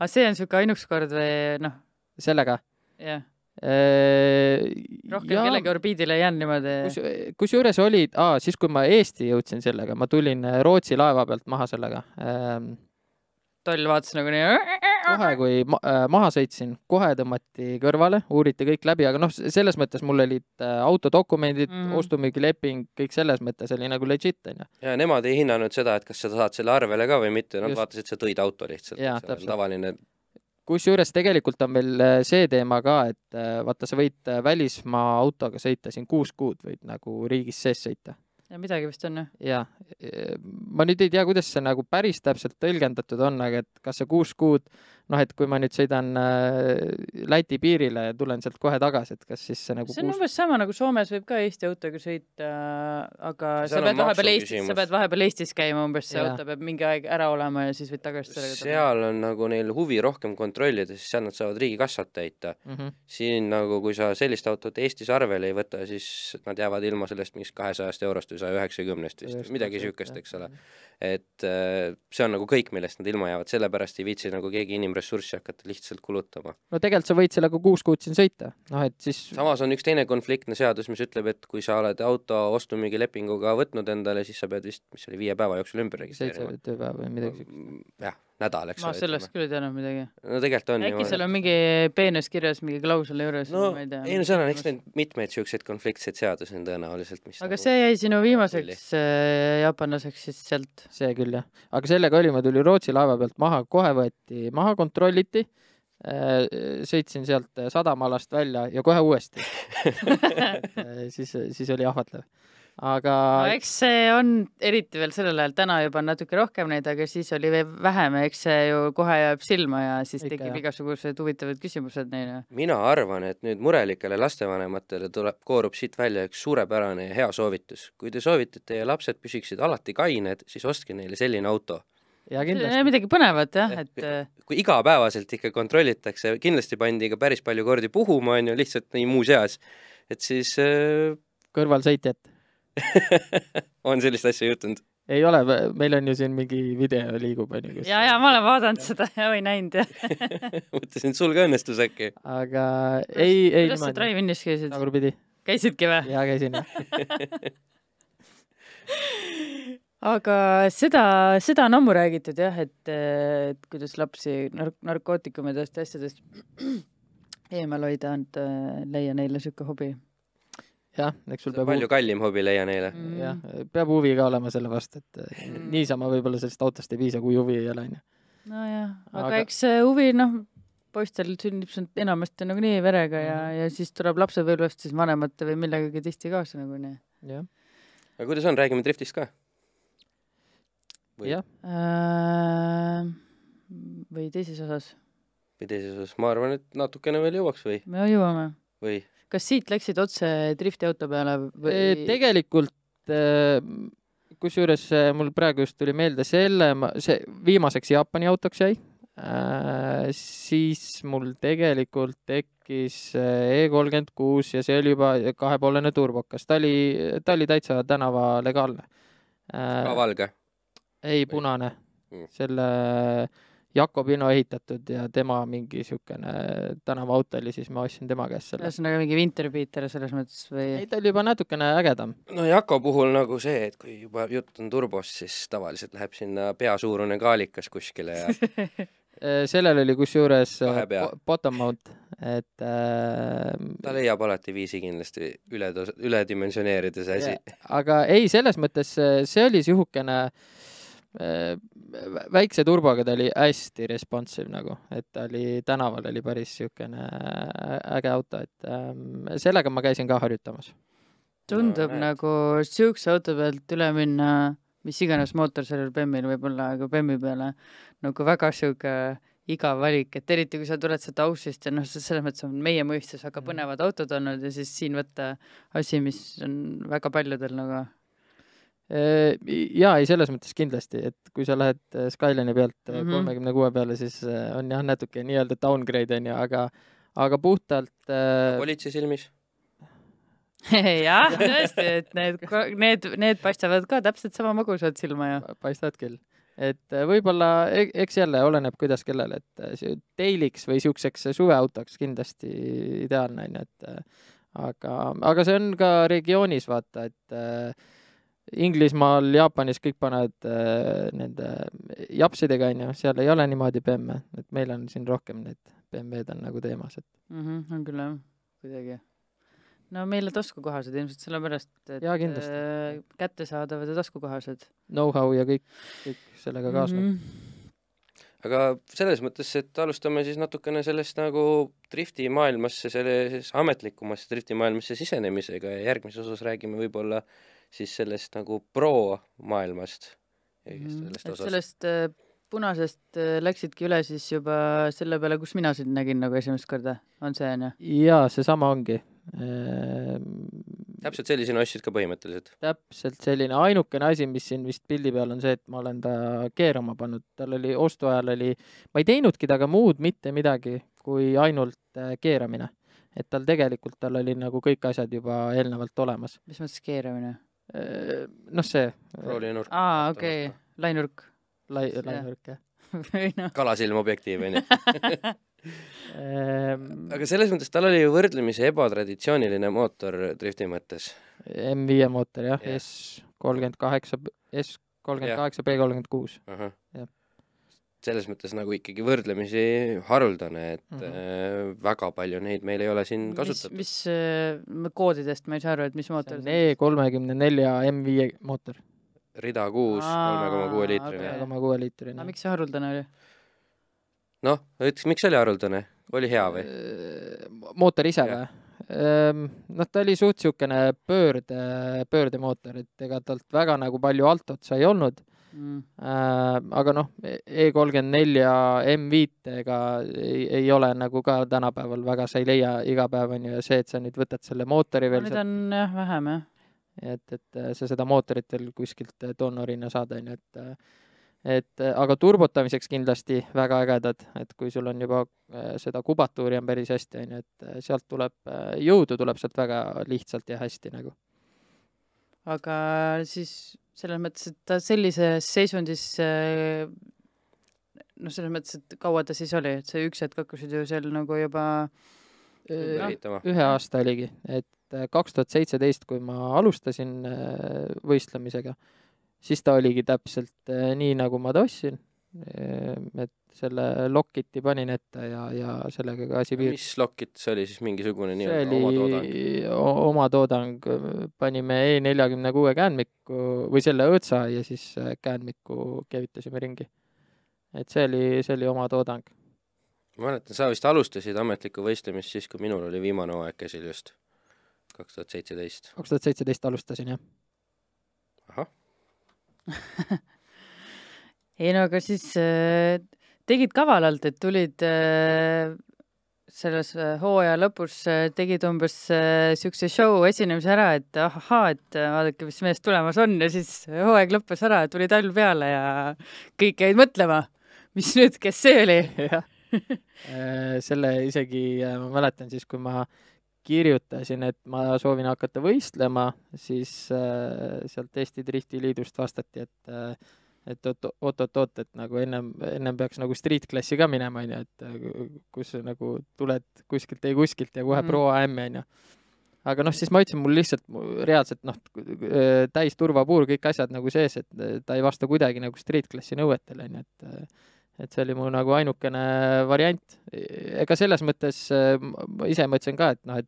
Aga see on siuke ainuks kord või noh? Sellega? Jah. Rohkem kellegi orbiidile ei jäänud niimoodi. Kusjuures oli, siis kui ma Eesti jõudsin sellega, ma tulin Rootsi laeva pealt maha sellega. Toll vaatas nagu nii. Kohe, kui maha sõitsin, kohe tõmmati kõrvale, uuriti kõik läbi, aga selles mõttes mul olid autodokumendid, ostumüügileping, kõik selles mõttes oli nagu legit. Ja nemad ei hinnanud seda, et kas sa saad selle arvele ka või mitte, nad vaatasid, et sa tõid auto lihtsalt. Ja, tavaline... Kusjuures tegelikult on veel see teema ka, et vaata, sa võid välismaa autoga sõita siin 6 kuud, võid nagu riigis sees sõita. Ja midagi vist on, jah? Ma nüüd ei tea, kuidas see nagu päris täpselt tõlgendatud on, aga et kas see 6 kuud et kui ma nüüd sõidan Läti piirile ja tulen sealt kohe tagasi, et kas siis see nagu see on umbes sama nagu Soomes võib ka Eesti autoga sõita, aga sa pead vahepeal Eestis käima umbes, see auto peab mingi aeg ära olema ja siis võid tagasi sellega seal on nagu neil huvi rohkem kontrollida, siis seal nad saavad riigikassat täita. Siin nagu, kui sa sellist autot Eestis arvele ei võta, siis nad jäävad ilma sellest mingist 200 eurost või 190 vist, midagi sükest, eks ole. Et see on nagu kõik, millest nad ilma jäävad, sellepärast ei viitsi nagu keegi inimressurssi hakata lihtsalt kulutama. No tegelikult sa võid sellega 6 kuud siin sõita. Et siis... Samas on üks teine konfliktne seadus, mis ütleb, et kui sa oled auto ostumüügi lepinguga võtnud endale, siis sa pead vist, mis oli 5 päeva jooksul ümber registreerima. 7 tööpäeva või midagi. Jah, nädal, eks ma sellest küll ei teadnud midagi. No tegelikult on. Äkki seal on mingi peenes kirjas, mingi klausel juures? No, ei, seal on eks need mitmeid siukseid konfliktseid seadusi on tõenäoliselt, mis aga see jäi sinu viimaseks jaapanlaseks siis sealt? See küll, jah. Aga sellega oli, ma tuli Rootsi laeva pealt maha, kohe võeti maha, kontrolliti, sõitsin sealt sadamalast välja ja kohe uuesti. siis oli ahvatlev. Aga... No, eks see on eriti veel sellel ajal, täna juba natuke rohkem neid, aga siis oli veel vähem, eks see ju kohe jääb silma ja siis tekib igasugused huvitavad küsimused neile. Mina arvan, et nüüd murelikele lastevanematele koorub siit välja üks suurepärane ja hea soovitus. Kui te soovite, et teie lapsed püsiksid alati kained, siis ostke neile selline auto. Ja kindlasti. Midagi põnevat, jah. Et... Kui igapäevaselt ikka kontrollitakse, kindlasti pandi ka päris palju kordi puhuma, on ju lihtsalt nii muu seas, et siis... Kõrvalsõitjat. on sellist asja jutunud? Ei ole, meil on ju siin mingi video liigub. Ja ma olen vaadanud seda ja või näinud. Mõtlesin, sul ka õnnestus äkki. Aga ei kuidas sa drive-innis käisid? Tagurpidi. Käisidki või? Ja käisin. Aga seda on ammu räägitud jah, et kuidas lapsi narkootikumidest asjadest eemal hoida, et leia neile sükke hobi. Jah, eks sul peab palju kallim hobi leia neile. Jah, peab huvi ka olema selle vastu, et niisama võib-olla sellest autost ei piisa, kui huvi ei ole. No jah, aga eks see huvi, poistel sünnib enamasti nagu nii verega ja siis tuleb lapsepõlvest siis vanemate või millegagi tihti kaasa nagu nii. Jah. Aga kuidas on, räägime driftist ka? Jah. Või teises osas? Või teises osas, ma arvan, et natukene veel jõuaks või? Me jõuame. Või? Kas siit läksid otse driftiauto peale? Või... Tegelikult, kusjuures mul praegu just tuli meelde see viimaseks Jaapani autoks jäi, siis mul tegelikult tekkis E36 ja see oli juba 2,5 turbokas. Ta oli täitsa tänava legaalne. Ka valge? Ei, punane. Selle... Jakobino ehitatud ja tema mingi siukene tänavaauto oli, siis ma ostsin tema käest selle. See on mingi Winterbeater selles mõttes või? Ei, ta oli juba natukene ägedam. No Jako puhul nagu see, et kui juba jutt on turbos, siis tavaliselt läheb sinna peasuurune kaalikas kuskile ja... Sellel oli kusjuures bottom mount, et... Ta leiab alati viisi kindlasti üledimensioneerida see asi. Aga ei, selles mõttes see oli sihukene... väikse turboga ta oli hästi responsive nagu, et ta oli tänaval oli päris siukene äge auto, et sellega ma käisin ka harjutamas. Tundub nagu siukse auto pealt üle minna, mis iganes mootor sellel Bemmil võib-olla, aga Bemmi peale nagu väga siuke igav valik, et eriti kui sa tuled seda Aussist ja selles mõttes on meie mõistes väga põnevad autod olnud ja siis siin võtta asi, mis on väga paljudel nagu Jaa, ei selles mõttes kindlasti, et kui sa lähed Skyline'i pealt 36 peale, siis on jah natuke nii-öelda downgrade on ju, aga puhtalt... Politsei silmis? Jah, tõesti, et need paistavad ka täpselt sama magusad silma ja. Paistavad küll. Et võib-olla, eks jälle oleneb kuidas kellele, et teiliks või siukseks suveautoks kindlasti ideaalne, et aga see on ka regioonis vaata, et Inglismaal, Jaapanis kõik panevad nende japsidega, seal ei ole niimoodi BMW, et meil on siin rohkem need BMW-d on nagu teemas. On küll jah, kuidagi. No meile taskukohased ilmselt sellepärast, et kättesaadavad ja taskukohased. Know-how ja kõik sellega kaasnud. Aga selles mõttes, et alustame siis natukene sellest nagu driftimaailmasse, selles ametlikumasse driftimaailmasse sisenemisega ja järgmises osas räägime võib-olla siis sellest nagu pro-maailmast. Sellest punasest läksidki üle siis juba selle peale, kus mina sind nägin nagu esimest korda, on see, on ju? Jaa, seesama ongi. Täpselt sellisena ostsid ka põhimõtteliselt? Täpselt selline ainukene asi, mis siin vist pildi peal on see, et ma olen ta keerama pannud. Tal oli ostuajal ma ei teinudki taga muud mitte midagi kui ainult keeramine. Et tal oli nagu kõik asjad juba eelnevalt olemas. Mis mõttes keeramine? Noh, see. Roolienurk. Okei. Lainurk. Lainurk, jah. Kalasilm objektiiv, on ju. Aga selles mõttes tal oli ju võrdlemisi ebatraditsiooniline mootor drifti mõttes. M5 mootor, jah. S38, B36. Selles mõttes nagu ikkagi võrdlemisi haruldane, et väga palju neid meil ei ole siin kasutatud. Mis koodidest ma ei saa aru, et mis mootor? See on E34 M5 mootor. Rida 6, 3,6 liitrine. 3,6 liitrine. Aga miks see haruldane oli? Noh, ütles, miks oli haruldane? Oli hea või? Mootor ise või? Noh, ta oli suht siukene pöördemootor, et ega talt väga nagu palju altot sai olnud. Aga noh, E34 M5-ega ei ole nagu ka tänapäeval väga sa ei leia iga päev on ju ja see, et sa nüüd võtad selle mootori veel. Need on jah vähem, jah. Et sa seda mootorit veel kuskilt donorina saad, on ju, et aga turbotamiseks kindlasti väga ägedad, et kui sul on juba seda kubatuuri on päris hästi, on ju, et sealt tuleb jõudu tuleb sealt väga lihtsalt ja hästi nagu. Aga siis selles mõttes, et ta sellises seisundis selles mõttes, et kaua ta siis oli, et see üks hetk hakkasid ju seal nagu juba ühe aasta oligi, et 2017, kui ma alustasin võistlemisega, siis ta oligi täpselt nii, nagu ma ta ostsin, et selle Lockiti panin ette ja sellega ka asi Mis Lockit, see oli siis mingisugune oma toodang? Oma toodang, panime E46 käändmiku või selle õõtsa ja siis käändmiku keevitasime ringi. Et see oli oma toodang. Ma mäletan, sa vist alustasid ametlikku võistlemist siis, kui minul oli viimane hooaeg käsil just 2017. 2017 alustasin, jah. Ahah. Ei no, aga siis tegid kavalalt, et tulid selles hooaja lõpus tegid umbes siukse show esinemise ära, et ahaa, et vaadake, mis meest tulemas on ja siis hooaeg lõppes ära, tuli talv peale ja kõik jäid mõtlema, mis nüüd, kes see oli? Selle isegi ma mäletan siis, kui ma kirjutasin, et ma soovin hakata võistlema, siis sealt Eesti Drifti Liidust vastati, et oot, et nagu ennem peaks nagu street klassi ka minema, on ju, et kus nagu tuled kuskilt ja kohe Pro AM, on ju. Aga noh, siis ma ütlesin, mul lihtsalt reaalselt täis turvapuur, kõik asjad nagu sees, et ta ei vasta kuidagi nagu street klassi nõuetele, on ju, et see oli mu nagu ainukene variant. Ega selles mõttes ma ise mõtlesin ka, et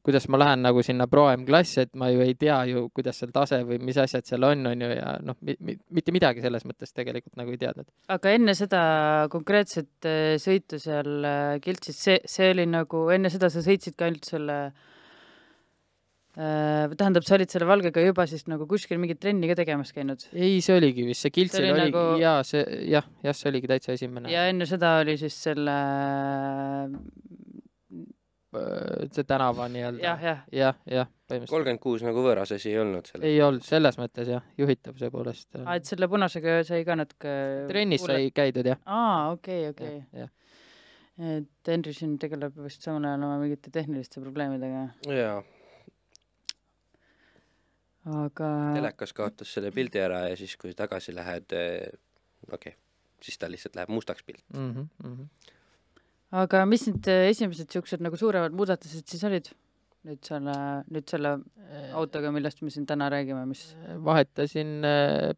kuidas ma lähen nagu sinna Pro AM klassi, et ma ju ei tea ju, kuidas seal tase või mis asjad seal on ju, ja mitte midagi selles mõttes tegelikult nagu ei teadnud. Aga enne seda konkreetset sõitu seal Kiltsis, see oli nagu, enne seda sa sõitsid ka ainult selle tähendab, sa olid selle Valgega juba siis nagu kuskil mingit trenni ka tegemas käinud? Ei, see oligi vist, see Kiltsil oli nagu... see oligi täitsa esimene. Ja enne seda oli siis selle see tänava nii-öelda. Jah. 36 nagu võõras asi ei olnud selles? Ei olnud, selles mõttes jah, juhitab see poolest. Et selle punasega sai ka natuke... Trennis sai käidud, jah. Okei. Et Henry siin tegeleb vist samal ajal oma mingite tehniliste probleemidega. Jaa. Aga... Telekas kaotas selle pildi ära ja siis, kui tagasi lähed, siis ta lihtsalt läheb mustaks pilt. Aga mis nüüd esimesed siuksed nagu suuremad muudatused siis olid? Nüüd selle autoga, millest me siin täna räägime, mis... Vahetasin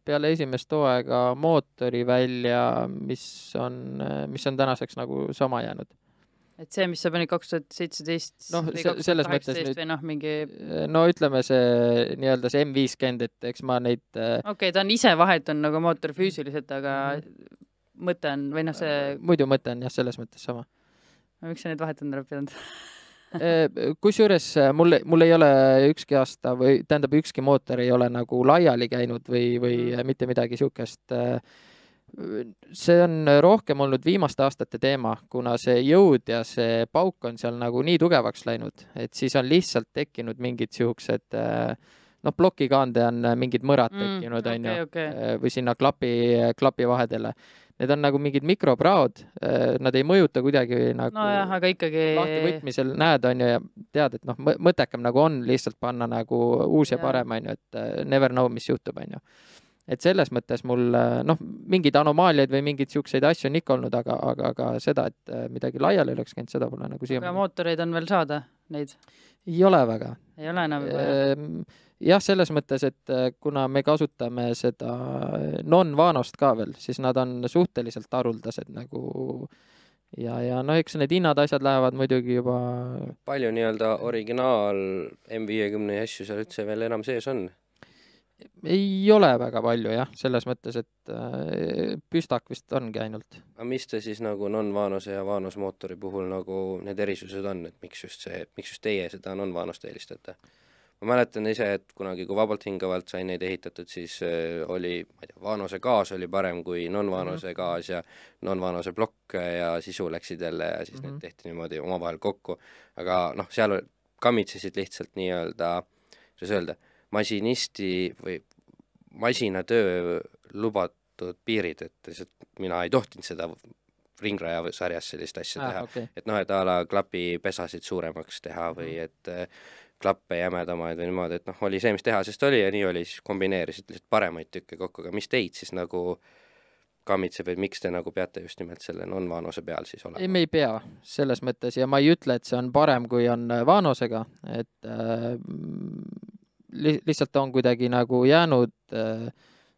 peale esimest hooaega mootori välja, mis on tänaseks nagu sama jäänud. Et see, mis sa panid 2017 või 2018 või mingi... No ütleme see nii-öelda see M50, et eks ma neid... Okei, ta on ise vahetanud nagu mootor füüsiliselt, aga mõte on, või see... Muidu mõte on jah, selles mõttes sama. Miks sa neid vahetanud ära pidanud? Kusjuures mul ei ole ükski aasta või tähendab ükski mootor ei ole nagu laiali käinud või mitte midagi siukest. See on rohkem olnud viimaste aastate teema, kuna see jõud ja see pauk on seal nagu nii tugevaks läinud, et siis on lihtsalt tekkinud mingid siuksed, plokikaande on mingid mõrad tekkinud, või sinna klapi vahedele. Need on nagu mingid mikropraod, nad ei mõjuta kuidagi nagu aga ikkagi lahti võtmisel näed, on ju, ja tead, et mõttekam nagu on lihtsalt panna nagu uus ja parem, on ju, et never know, mis juhtub, on ju. Et selles mõttes mul, mingid anomaaliaid või mingid siukseid asju on ikka olnud, aga seda, et midagi laiali oleks käinud, seda pole nagu aga mootoreid on veel saada, neid? Ei ole väga. Ei ole enam? Jah, selles mõttes, et kuna me kasutame seda non-vanost ka veel, siis nad on suhteliselt haruldased nagu ja eks need hinnad asjad lähevad muidugi juba... Palju nii-öelda originaal M50 asju seal üldse veel enam sees on? Ei ole väga palju, jah, selles mõttes, et püstak vist ongi ainult. Aga mis te siis nagu non-vaanose ja vaanosmootori puhul nagu need erisused on, et miks just teie seda non-vaanost eelistate? Ma mäletan ise, et kunagi, kui vabalt hingavalt sai neid ehitatud, siis oli, ma ei tea, vaanose gaas oli parem kui non-vaanose gaas ja non-vaanose plokk ja sisu läksid jälle ja siis need tehti niimoodi omavahel kokku. Aga seal kamitsesid lihtsalt nii-öelda, kuidas öelda, masinisti või masinatöö lubatud piirid, et mina ei tohtinud seda ringraja sarjas sellist asja teha. Okay. Et et ala klapipesasid suuremaks teha või et klappe jämedamaid või niimoodi, et oli see, mis tehasest oli ja nii oli, siis kombineerisid lihtsalt paremaid tükke kokku, aga mis teid siis nagu kammitseb, et miks te nagu peate just nimelt selle non-vaanose peal siis olema? Ei, me ei pea selles mõttes ja ma ei ütle, et see on parem, kui on vaanosega, et lihtsalt on kuidagi nagu jäänud,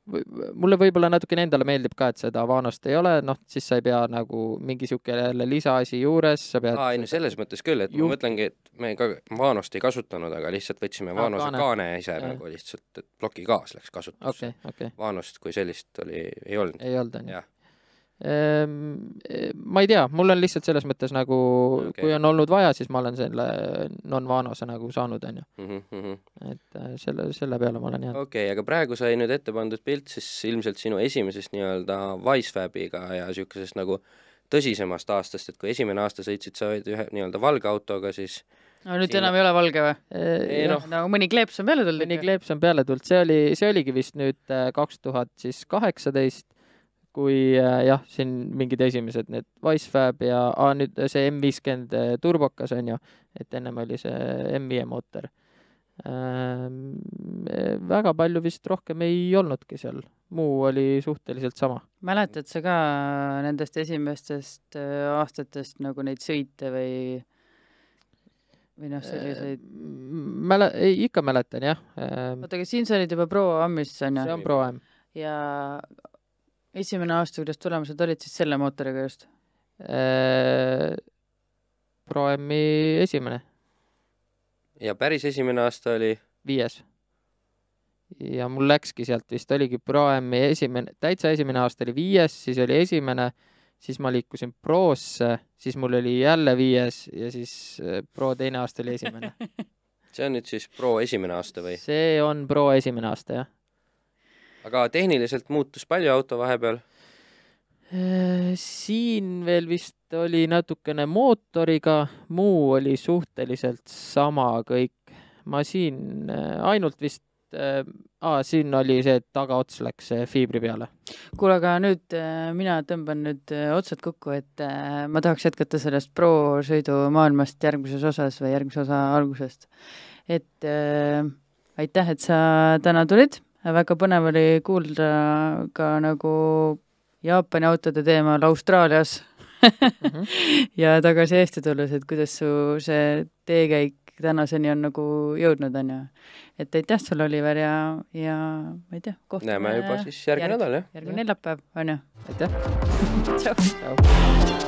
mulle võib-olla natukene endale meeldib ka, et seda vaanost ei ole, siis sa ei pea nagu mingi siuke lisaasi juures, sa pead... selles mõttes küll, et ma mõtlengi, et me ka vaanost ei kasutanud, aga lihtsalt võtsime vaanose kaane ise nagu lihtsalt, et ploki gaas läks kasutusse. Okay. Vaanost kui sellist ei olnud. Ei olnud, on ju. Ma ei tea, mul on lihtsalt selles mõttes nagu, kui on olnud vaja, siis ma olen selle non-vaanose nagu saanud, on ju. Et selle peale ma olen jäänud. Okei, aga praegu sai nüüd ette pandud pilt siis ilmselt sinu esimesest nii-öelda Wisefabiga ja siukesest nagu tõsisemast aastast, et kui esimene aasta sõitsid sa ühe nii-öelda valge autoga, siis nüüd enam ei ole valge või? Mõni kleeps on peale tulnud. Mõni kleeps on peale tulnud, see oligi vist nüüd 2018, kui siin mingid esimesed need Wisefab ja nüüd see M50 turbokas on ju, et ennem oli see M5 mootor. Väga palju vist rohkem ei olnudki seal, muu oli suhteliselt sama. Mäletad sa ka nendest esimestest aastatest nagu neid sõite või selliseid? Ikka mäletan, jah. Oota, aga siin sa olid juba Pro Ammis, on ju? See on Pro Am. Ja esimene aasta, kuidas tulemused olid siis selle mootoriga just? Pro Ami esimene. Ja päris esimene aasta oli? 5. Ja mul läkski sealt vist, oligi Pro Ami täitsa esimene aasta oli 5, siis oli esimene, siis ma liikusin Prosse, siis mul oli jälle 5 ja siis Pro teine aasta oli esimene. See on nüüd siis Pro esimene aasta või? See on Pro esimene aasta, jah. Aga tehniliselt muutus palju auto vahepeal? Siin veel vist oli natukene mootoriga, muu oli suhteliselt sama kõik. Ma siin ainult vist, siin oli see, et tagaots läks fiibri peale. Kuule, aga nüüd mina tõmban nüüd otsad kokku, et ma tahaks jätkata sellest Pro sõidu maailmast järgmises osas või järgmise osa algusest. Et aitäh, et sa täna tulid. Väga põnev oli kuulda ka nagu Jaapani autode teemal Austraalias ja tagasi Eesti tulles, et kuidas su see teekäik tänaseni on nagu jõudnud, on ju. Et aitäh sul, Oliver, ja ma ei tea, näeme juba siis järgmine nädal, jah? Järgmine neljapäev, on ju. Aitäh! Tšau!